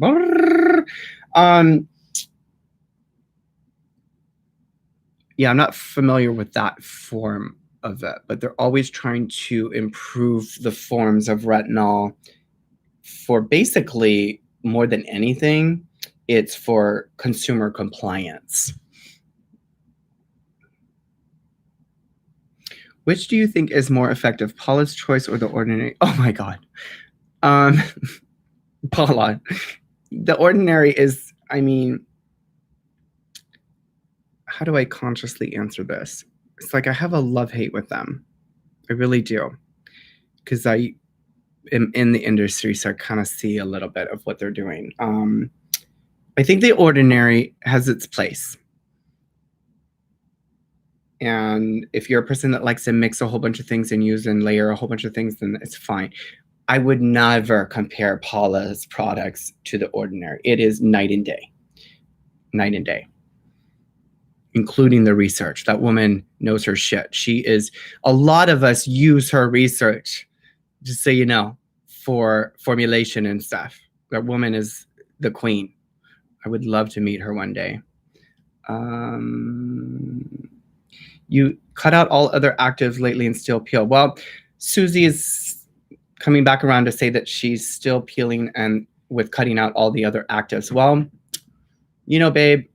Yeah, I'm not familiar with that form of it, but they're always trying to improve the forms of retinol. For basically more than anything, it's for consumer compliance. Which do you think is more effective, Paula's Choice or The Ordinary? Oh my God. Paula, The Ordinary is, I mean, how do I consciously answer this? It's like I have a love-hate with them. I really do. Because I am in the industry, so I kind of see a little bit of what they're doing. I think The Ordinary has its place. And if you're a person that likes to mix a whole bunch of things and use and layer a whole bunch of things, then it's fine. I would never compare Paula's products to The Ordinary. It is night and day. Night and day. Including the research. That woman knows her shit. She is, a lot of us use her research, just so you know, for formulation and stuff. That woman is the queen. I would love to meet her one day. You cut out all other actives lately and still peel. Well, Susie is coming back around to say that she's still peeling and with cutting out all the other actives. Well, you know, babe,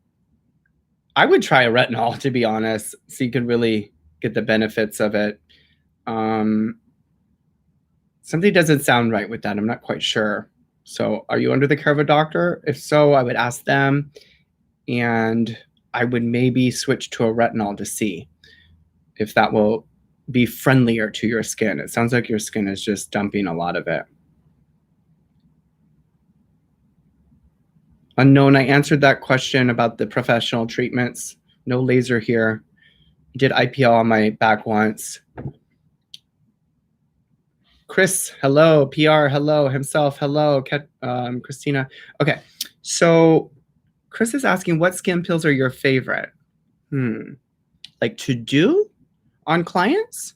I would try a retinol, to be honest, so you could really get the benefits of it. Something doesn't sound right with that. I'm not quite sure. So are you under the care of a doctor? If so, I would ask them, and I would maybe switch to a retinol to see if that will be friendlier to your skin. It sounds like your skin is just dumping a lot of it. Unknown, I answered that question about the professional treatments. No laser here. Did IPL on my back once. Chris, hello. PR, hello. Himself, hello. Christina. Okay, so Chris is asking, what skin peels are your favorite? Like to do on clients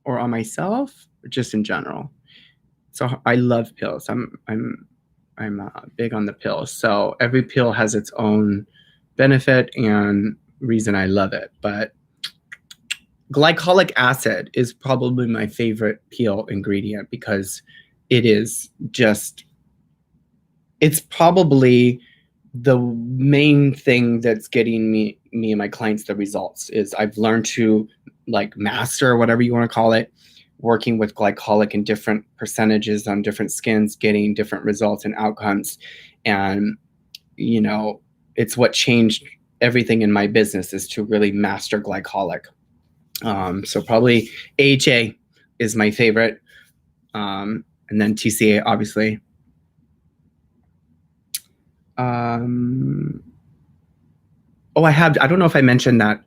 or on myself, or just in general? So I love pills. I'm big on the pills. So every pill has its own benefit and reason I love it. But glycolic acid is probably my favorite peel ingredient because it is just, it's probably the main thing that's getting me and my clients the results. Is I've learned to like master, whatever you want to call it, working with glycolic in different percentages on different skins, getting different results and outcomes. And, you know, it's what changed everything in my business, is to really master glycolic. So probably AHA is my favorite. And then TCA, obviously. I don't know if I mentioned that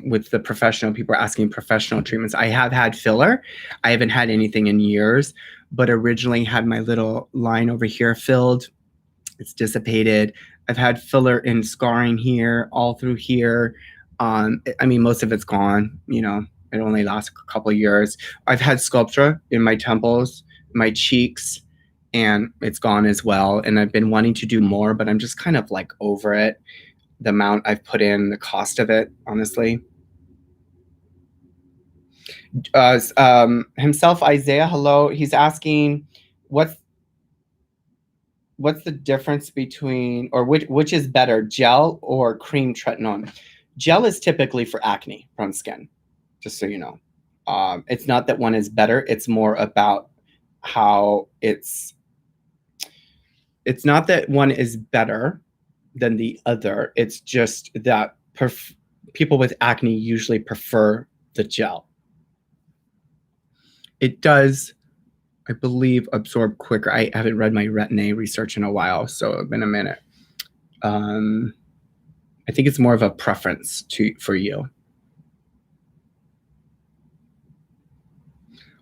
with the professional, people are asking professional treatments. I have had filler. I haven't had anything in years, but originally had my little line over here filled. It's dissipated. I've had filler in scarring here, all through here. I mean, most of it's gone, you know, it only lasts a couple of years. I've had Sculptra in my temples, my cheeks, and it's gone as well. And I've been wanting to do more, but I'm just kind of like over it. The amount I've put in, the cost of it, honestly. Himself, Isaiah, hello. He's asking, what's the difference between, or which is better, gel or cream tretinoin? Gel is typically for acne prone skin, just so you know. It's not that one is better. It's more about how it's not that one is better than the other. It's just that people with acne usually prefer the gel. It does, I believe, absorb quicker. I haven't read my Retin-A research in a while, so it's been a minute. I think it's more of a preference for you.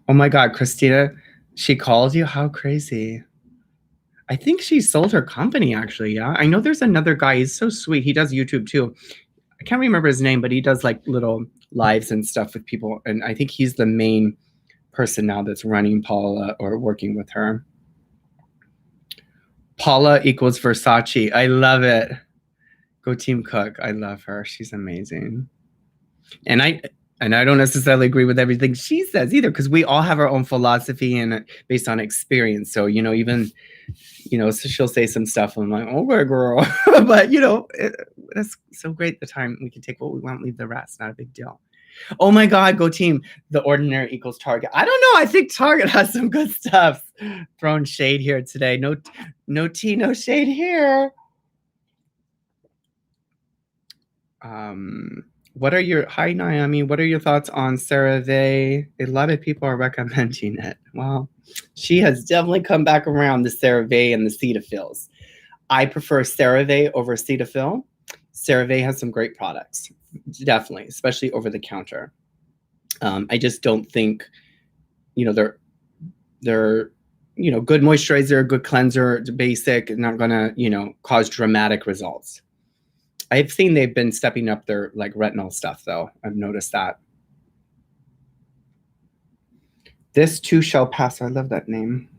Oh my God, Christina, she called you? How crazy. I think she sold her company, actually. Yeah, I know there's another guy. He's so sweet. He does YouTube too. I can't remember his name, but he does like little lives and stuff with people. And I think he's the main person now that's running Paula or working with her. Paula equals Versace. I love it. Go Team Cook. I love her. She's amazing. And I don't necessarily agree with everything she says either, because we all have our own philosophy and based on experience. So, you know, even, you know, so she'll say some stuff. And I'm like, okay, girl. But, you know, that's so great. The time we can take what we want, leave the rest. Not a big deal. Oh my God, go team. The Ordinary equals Target. I don't know. I think Target has some good stuff. Throwing shade here today. No tea, no shade here. Hi Naomi, what are your thoughts on CeraVe? A lot of people are recommending it. Well, she has definitely come back around, the CeraVe and the Cetaphils. I prefer CeraVe over Cetaphil. CeraVe has some great products, definitely, especially over the counter. I just don't think, they're good moisturizer, good cleanser, basic, not gonna, cause dramatic results. I've seen they've been stepping up their like retinol stuff though. I've noticed that. This too shall pass. I love that name.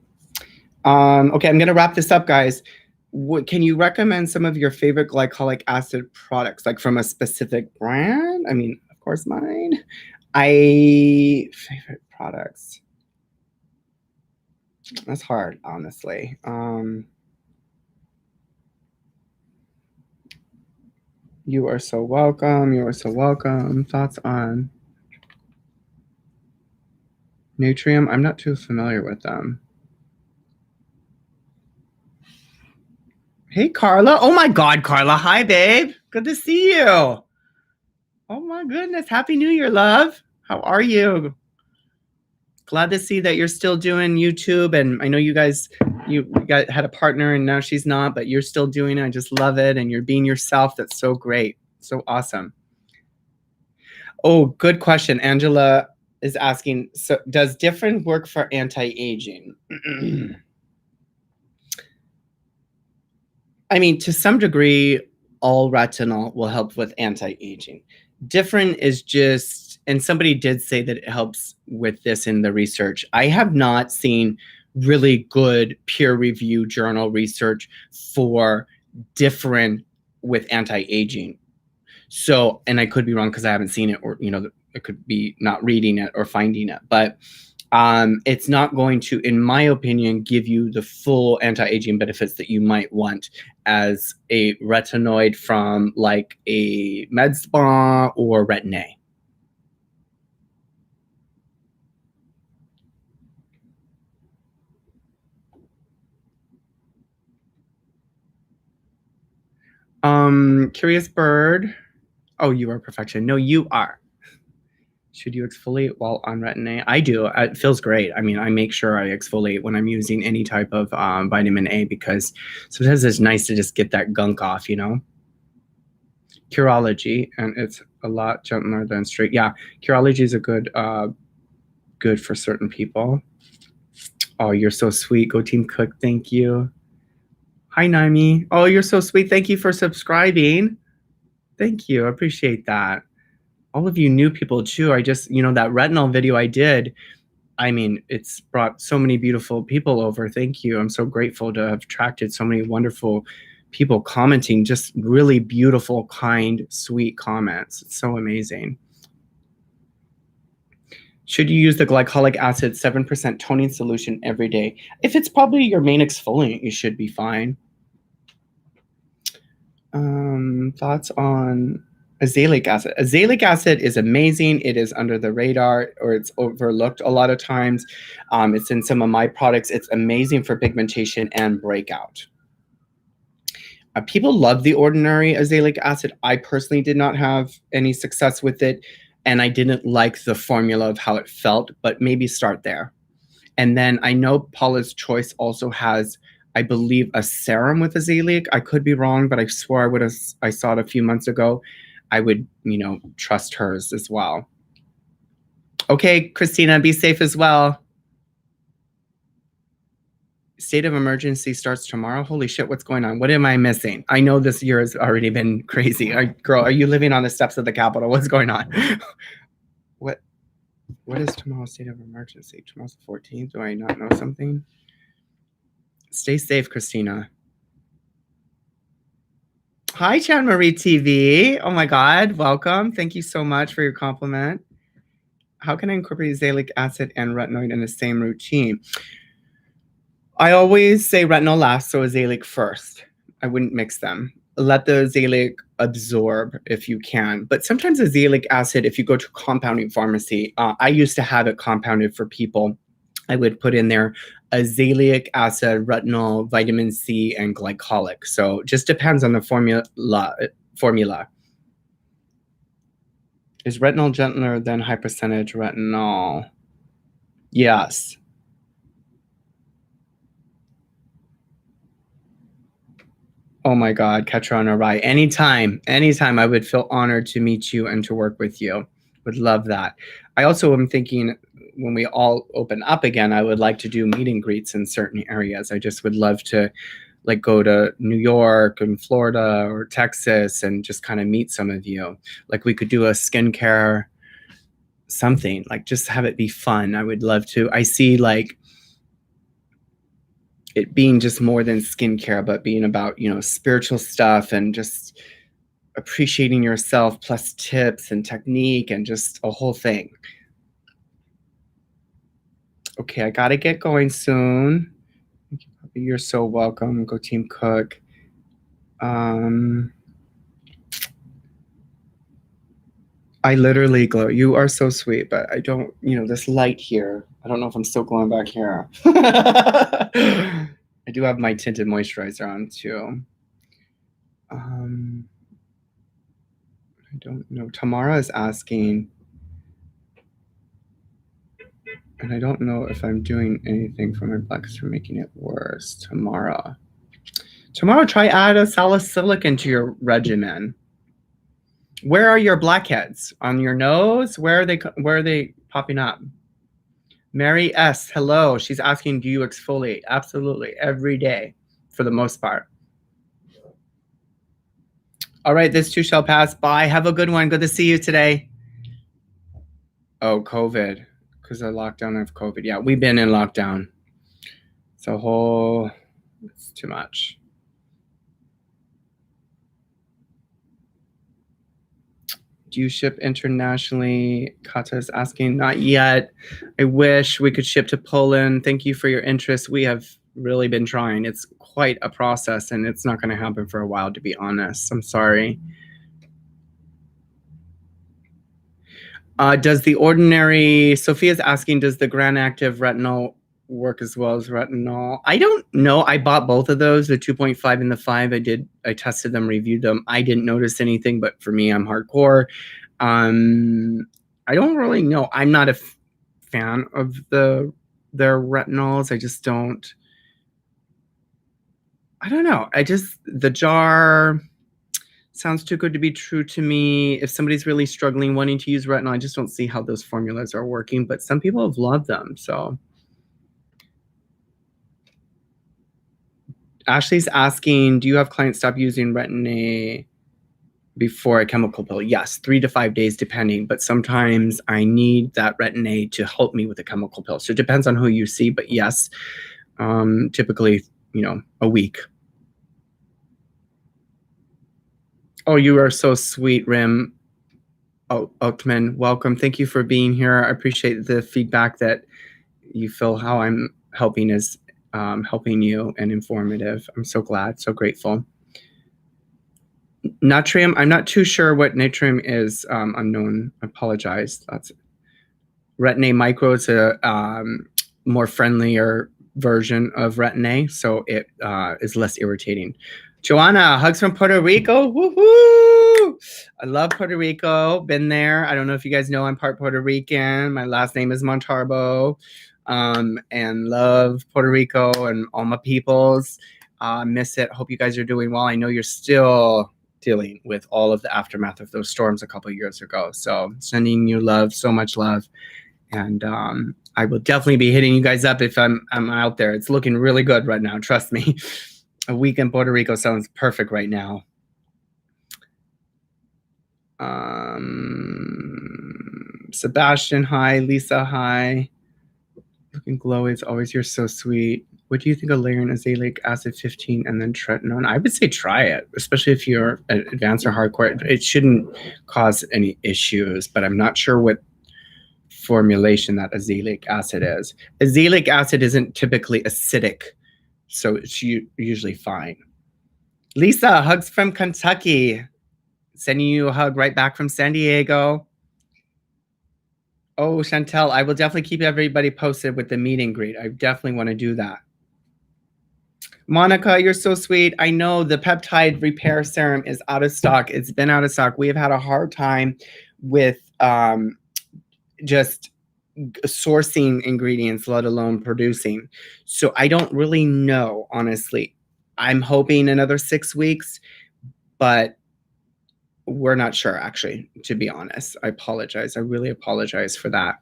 Okay, I'm gonna wrap this up, guys. Can you recommend some of your favorite glycolic acid products, like from a specific brand? I mean, of course, mine. Favorite products. That's hard, honestly. You are so welcome. You are so welcome. Thoughts on Nutrium? I'm not too familiar with them. Hey, Carla. Oh my God, Carla. Hi, babe. Good to see you. Oh my goodness. Happy New Year, love. How are you? Glad to see that you're still doing YouTube. And I know you guys, had a partner and now she's not, but you're still doing it. I just love it. And you're being yourself. That's so great. So awesome. Oh, good question. Angela is asking, so does different work for anti-aging? I mean, to some degree, all retinol will help with anti-aging. Different is just, and somebody did say that it helps with this in the research. I have not seen really good peer-reviewed journal research for different with anti-aging. So, and I could be wrong because I haven't seen it, or it could be not reading it or finding it, but it's not going to, in my opinion, give you the full anti-aging benefits that you might want as a retinoid from like a med spa or Retin-A. Curious Bird. Oh, you are perfection. No, you are. Should you exfoliate while on Retin-A? I do. It feels great. I mean, I make sure I exfoliate when I'm using any type of vitamin A because sometimes it's nice to just get that gunk off, Curology, and it's a lot gentler than straight. Yeah, Curology is a good for certain people. Oh, you're so sweet. Go Team Cook. Thank you. Hi, Naimi. Oh, you're so sweet. Thank you for subscribing. Thank you. I appreciate that. All of you new people too. I just, that retinol video I did, I mean, it's brought so many beautiful people over. Thank you. I'm so grateful to have attracted so many wonderful people commenting, just really beautiful, kind, sweet comments. It's so amazing. Should you use the glycolic acid 7% toning solution every day? If it's probably your main exfoliant, you should be fine. Thoughts on Azelaic acid. Azelaic acid is amazing. It is under the radar, or it's overlooked a lot of times. It's in some of my products. It's amazing for pigmentation and breakout. People love the ordinary azelaic acid. I personally did not have any success with it, and I didn't like the formula of how it felt, but maybe start there. And then I know Paula's Choice also has, I believe, a serum with azelaic. I could be wrong, but I swore I saw it a few months ago. I would, trust hers as well. Okay, Christina, be safe as well. State of emergency starts tomorrow. Holy shit, what's going on? What am I missing? I know this year has already been crazy. Girl, are you living on the steps of the Capitol? What's going on? What is tomorrow's state of emergency? Tomorrow's the 14th. Do I not know something? Stay safe, Christina. Hi, Chan Marie TV. Oh my God, welcome. Thank you so much for your compliment. How can I incorporate azelaic acid and retinoid in the same routine? I always say retinol last, so azelaic first. I wouldn't mix them. Let the azelaic absorb if you can. But sometimes azelaic acid, if you go to a compounding pharmacy, I used to have it compounded for people. I would put in there azelaic acid, retinol, vitamin C, and glycolic. So it just depends on the formula. Is retinol gentler than high percentage retinol? Yes. Oh my God, catch her on a ride. Anytime, I would feel honored to meet you and to work with you. Would love that. I also am thinking when we all open up again, I would like to do meet and greets in certain areas. I just would love to like go to New York and Florida or Texas and just kind of meet some of you. Like we could do a skincare something, like just have it be fun. I would love to. I see like it being just more than skincare, but being about, you know, spiritual stuff and just appreciating yourself plus tips and technique and just a whole thing. Okay, I gotta get going soon. Thank you, Puppy. You're so welcome. Go Team Cook. I literally glow. You are so sweet, but I don't, you know, this light here. I don't know if I'm still glowing back here. I do have my tinted moisturizer on too. I don't know. Tamara is asking, and I don't know if I'm doing anything for my blackheads for making it worse. Tamara, try add a salicylic into your regimen. Where are your blackheads? On your nose? Where are they popping up? Mary S. Hello. She's asking, do you exfoliate? Absolutely. Every day for the most part. All right. This too shall pass. Bye. Have a good one. Good to see you today. Oh, COVID. Because of lockdown of COVID. Yeah, we've been in lockdown. It's too much. Do you ship internationally? Kata is asking, not yet. I wish we could ship to Poland. Thank you for your interest. We have really been trying. It's quite a process and it's not going to happen for a while, to be honest. I'm sorry. Does the ordinary, Sophia's asking, does the Grand Active Retinol work as well as retinol? I don't know. I bought both of those, the 2.5 and the 5. I tested them, reviewed them. I didn't notice anything, but for me, I'm hardcore. I don't really know. I'm not a fan of their retinols. I just don't. I don't know. The jar sounds too good to be true to me. If somebody's really struggling, wanting to use retinol, I just don't see how those formulas are working. But some people have loved them, so. Ashley's asking, do you have clients stop using Retin-A before a chemical pill? Yes, 3 to 5 days depending, but sometimes I need that Retin-A to help me with a chemical pill. So it depends on who you see, but yes, typically, you know, a week. Oh, you are so sweet, Rim. Oh, Oakman, welcome. Thank you for being here. I appreciate the feedback that you feel how I'm helping is helping you and informative. I'm so glad, so grateful. Natrium, I'm not too sure what natrium is. Unknown. I apologize. That's Retin-A Micro is a more friendlier version of Retin-A, so it is less irritating. Joanna, hugs from Puerto Rico. Woohoo! I love Puerto Rico. Been there. I don't know if you guys know I'm part Puerto Rican. My last name is Montarbo. And love Puerto Rico and all my peoples. Miss it. Hope you guys are doing well. I know you're still dealing with all of the aftermath of those storms a couple of years ago. So sending you love, so much love. And I will definitely be hitting you guys up if I'm out there. It's looking really good right now. Trust me. A week in Puerto Rico sounds perfect right now. Sebastian, hi. Lisa, hi. Looking glowy as always. You're so sweet. What do you think of layering azelaic acid 15 and then tretinoin? I would say try it, especially if you're advanced or hardcore. It shouldn't cause any issues, but I'm not sure what formulation that azelaic acid is. Azelaic acid isn't typically acidic, so it's usually fine. Lisa, hugs from Kentucky. Sending you a hug right back from San Diego. Oh, Chantel, I will definitely keep everybody posted with the meet and greet. I definitely want to do that. Monica, you're so sweet. I know the peptide repair serum is out of stock. It's been out of stock. We have had a hard time with just sourcing ingredients, let alone producing. So I don't really know, honestly. I'm hoping another 6 weeks, but we're not sure, actually, to be honest. I apologize. I really apologize for that.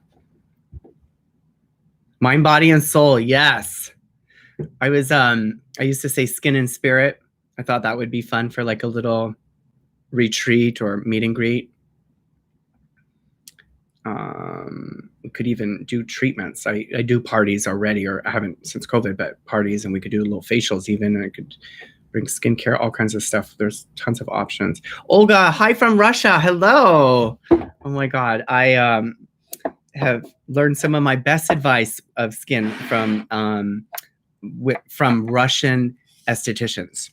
Mind, body, and soul. Yes. I used to say skin and spirit. I thought that would be fun for like a little retreat or meet and greet. We could even do treatments. I do parties already, or I haven't since COVID, but parties, and we could do little facials even, and I could bring skincare, all kinds of stuff. There's tons of options. Olga, hi from Russia. Hello. Oh my God. I have learned some of my best advice of skin from Russian estheticians.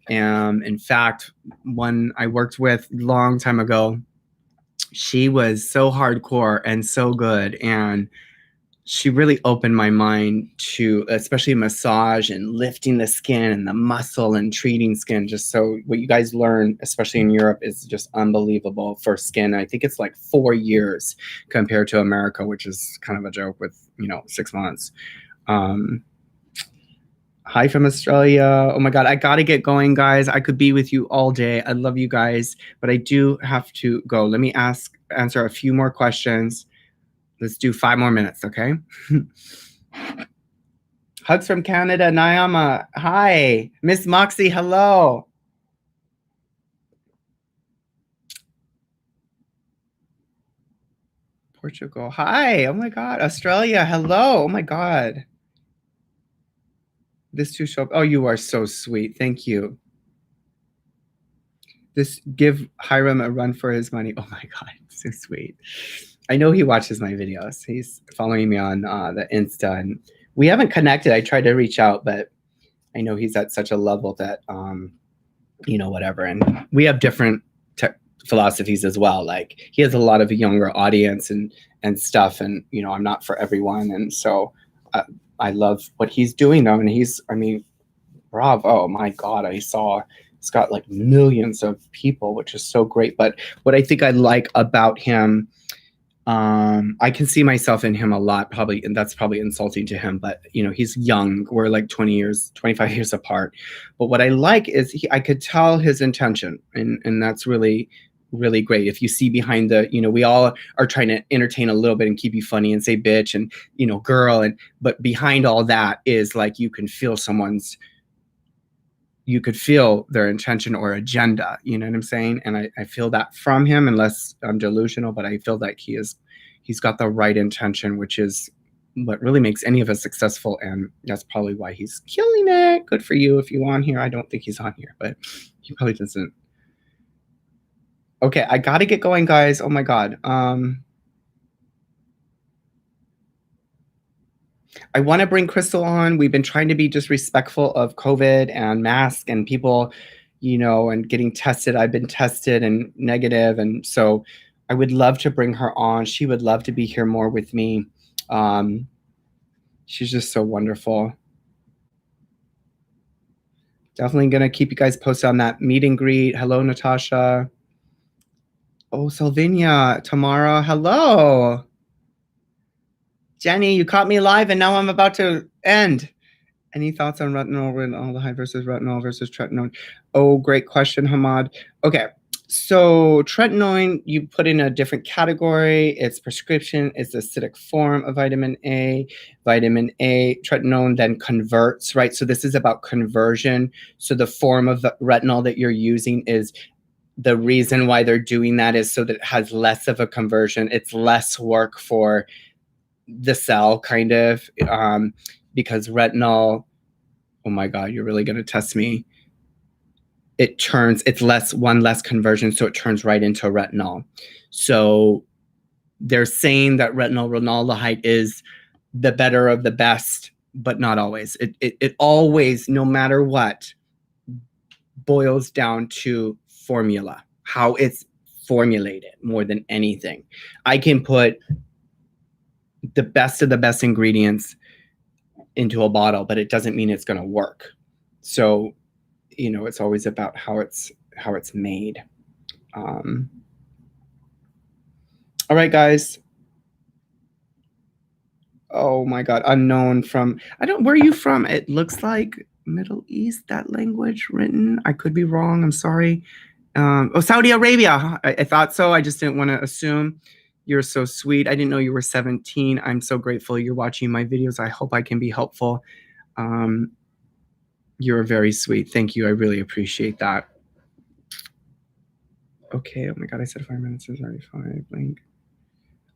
In fact, one I worked with a long time ago, she was so hardcore and so good, and she really opened my mind to especially massage and lifting the skin and the muscle and treating skin. Just so what you guys learn, especially in Europe, is just unbelievable for skin. I think it's like 4 years compared to America, which is kind of a joke with 6 months. Hi from Australia. Oh my God, I gotta get going, guys. I could be with you all day. I love you guys, but I do have to go. Let me answer a few more questions. Let's do 5 more minutes, okay? Hugs from Canada, Nyama. Hi. Miss Moxie, hello. Portugal, hi. Oh my God. Australia, hello. Oh my God. This too show up. Oh, you are so sweet. Thank you. This give Hiram a run for his money. Oh my God, so sweet. I know he watches my videos. He's following me on the Insta, and we haven't connected. I tried to reach out, but I know he's at such a level that, whatever. And we have different philosophies as well. Like he has a lot of a younger audience and stuff, and I'm not for everyone. And so I love what he's doing though. And bravo. My God, it's got like millions of people, which is so great. But what I think I like about him, I can see myself in him a lot, probably, and that's probably insulting to him, but he's young. We're like 25 years apart. But what I like is I could tell his intention, and that's really, really great. If you see behind we all are trying to entertain a little bit and keep you funny and say bitch and, girl. But behind all that is like, you could feel their intention or agenda, you know what I'm saying? And I feel that from him, unless I'm delusional, but I feel like he's got the right intention, which is what really makes any of us successful. And that's probably why he's killing it. Good for you if you're on here. I don't think he's on here, but he probably doesn't. Okay, I got to get going, guys. Oh my God. I want to bring Crystal on. We've been trying to be just respectful of COVID and mask and people, and getting tested. I've been tested and negative. And so I would love to bring her on. She would love to be here more with me. She's just so wonderful. Definitely going to keep you guys posted on that meet and greet. Hello, Natasha. Oh, Sylvania, Tamara, hello. Jenny, you caught me live and now I'm about to end. Any thoughts on retinol versus retinol versus tretinoin? Oh, great question, Hamad. Okay, so tretinoin, you put in a different category. It's prescription. It's acidic form of vitamin A. Vitamin A, tretinoin then converts, right? So this is about conversion. So the form of the retinol that you're using is the reason why they're doing that is so that it has less of a conversion. It's less work for the cell, kind of, because retinol, oh my God, you're really going to test me. It's less conversion, so it turns right into retinol. So they're saying that retinol ranolidine is the better of the best, but not always. It always, no matter what, boils down to formula, how it's formulated more than anything. I can put the best of the best ingredients into a bottle, but it doesn't mean it's going to work. So, it's always about how it's made. All right, guys. Oh my God, unknown from, where are you from? It looks like Middle East, that language written? I could be wrong. I'm sorry. Oh, Saudi Arabia. I thought so. I just didn't want to assume. You're so sweet. I didn't know you were 17. I'm so grateful you're watching my videos. I hope I can be helpful. You're very sweet. Thank you. I really appreciate that. Okay. Oh my God. I said 5 minutes is already 5. Link.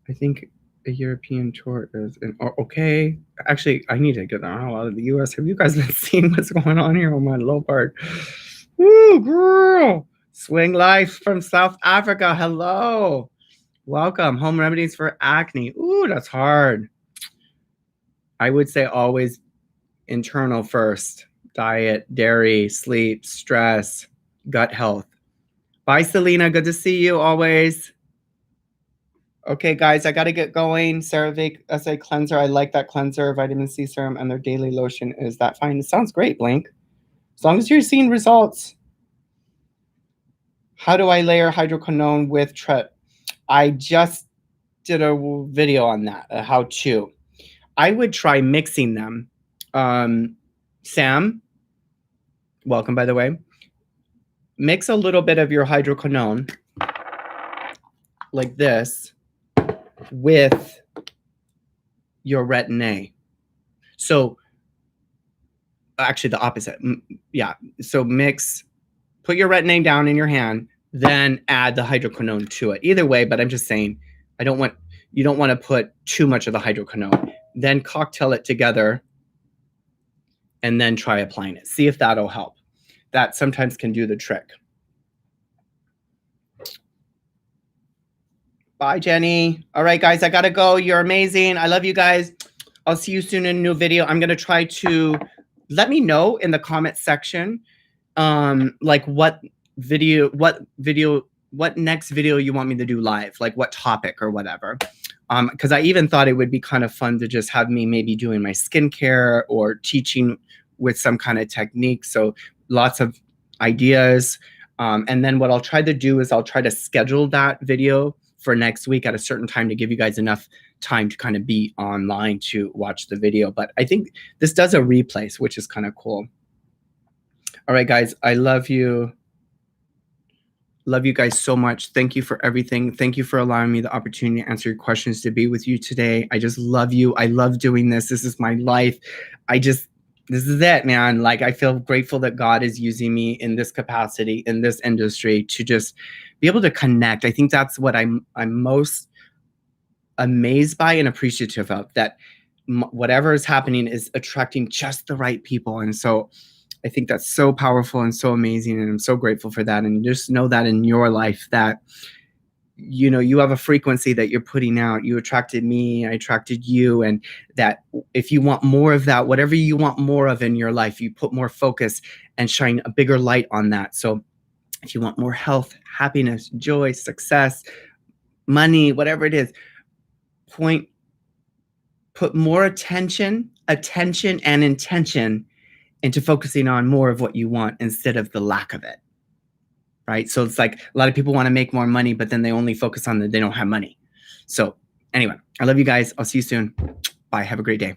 I think a European tour is okay. Actually, I need to get the hell out of the US. Have you guys been seeing what's going on here on my low part? Woo, girl. Swing Life from South Africa. Hello. Welcome. Home remedies for acne. Ooh, that's hard. I would say always internal first. Diet, dairy, sleep, stress, gut health. Bye, Selena. Good to see you always. Okay, guys, I got to get going. CeraVe SA cleanser. I like that cleanser. Vitamin C serum and their daily lotion. Is that fine? It sounds great, Blink. As long as you're seeing results. How do I layer hydroquinone with Tret? I just did a video on that, how to. I would try mixing them. Sam, welcome, by the way. Mix a little bit of your hydroquinone like this with your Retin-A. So actually the opposite. Yeah. So put your Retin-A down in your hand, then add the hydroquinone to it. Either way, but I'm just saying, you don't want to put too much of the hydroquinone. Then cocktail it together and then try applying it. See if that'll help. That sometimes can do the trick. Bye, Jenny. All right, guys, I got to go. You're amazing. I love you guys. I'll see you soon in a new video. I'm going to try to let me know in the comment section, like what next video you want me to do live, like what topic or whatever. Because I even thought it would be kind of fun to just have me maybe doing my skincare or teaching with some kind of technique. So lots of ideas. And then what I'll try to do is I'll try to schedule that video for next week at a certain time to give you guys enough time to kind of be online to watch the video. But I think this does a replays, which is kind of cool. All right, guys, I love you. Love you guys so much. Thank you for everything. Thank you for allowing me the opportunity to answer your questions, to be with you today. I just love you. I love doing this. This is my life. This is it, man. Like, I feel grateful that God is using me in this capacity, in this industry, to just be able to connect. I think that's what I'm most amazed by and appreciative of, that whatever is happening is attracting just the right people. And so I think that's so powerful and so amazing, and I'm so grateful for that. And just know that in your life, that you have a frequency that you're putting out. You attracted me, I attracted you, and that if you want more of that, whatever you want more of in your life, you put more focus and shine a bigger light on that. So if you want more health, happiness, joy, success, money, whatever it is, put more attention and intention into focusing on more of what you want instead of the lack of it, right? So it's like a lot of people want to make more money, but then they only focus on they don't have money. So anyway, I love you guys. I'll see you soon. Bye. Have a great day.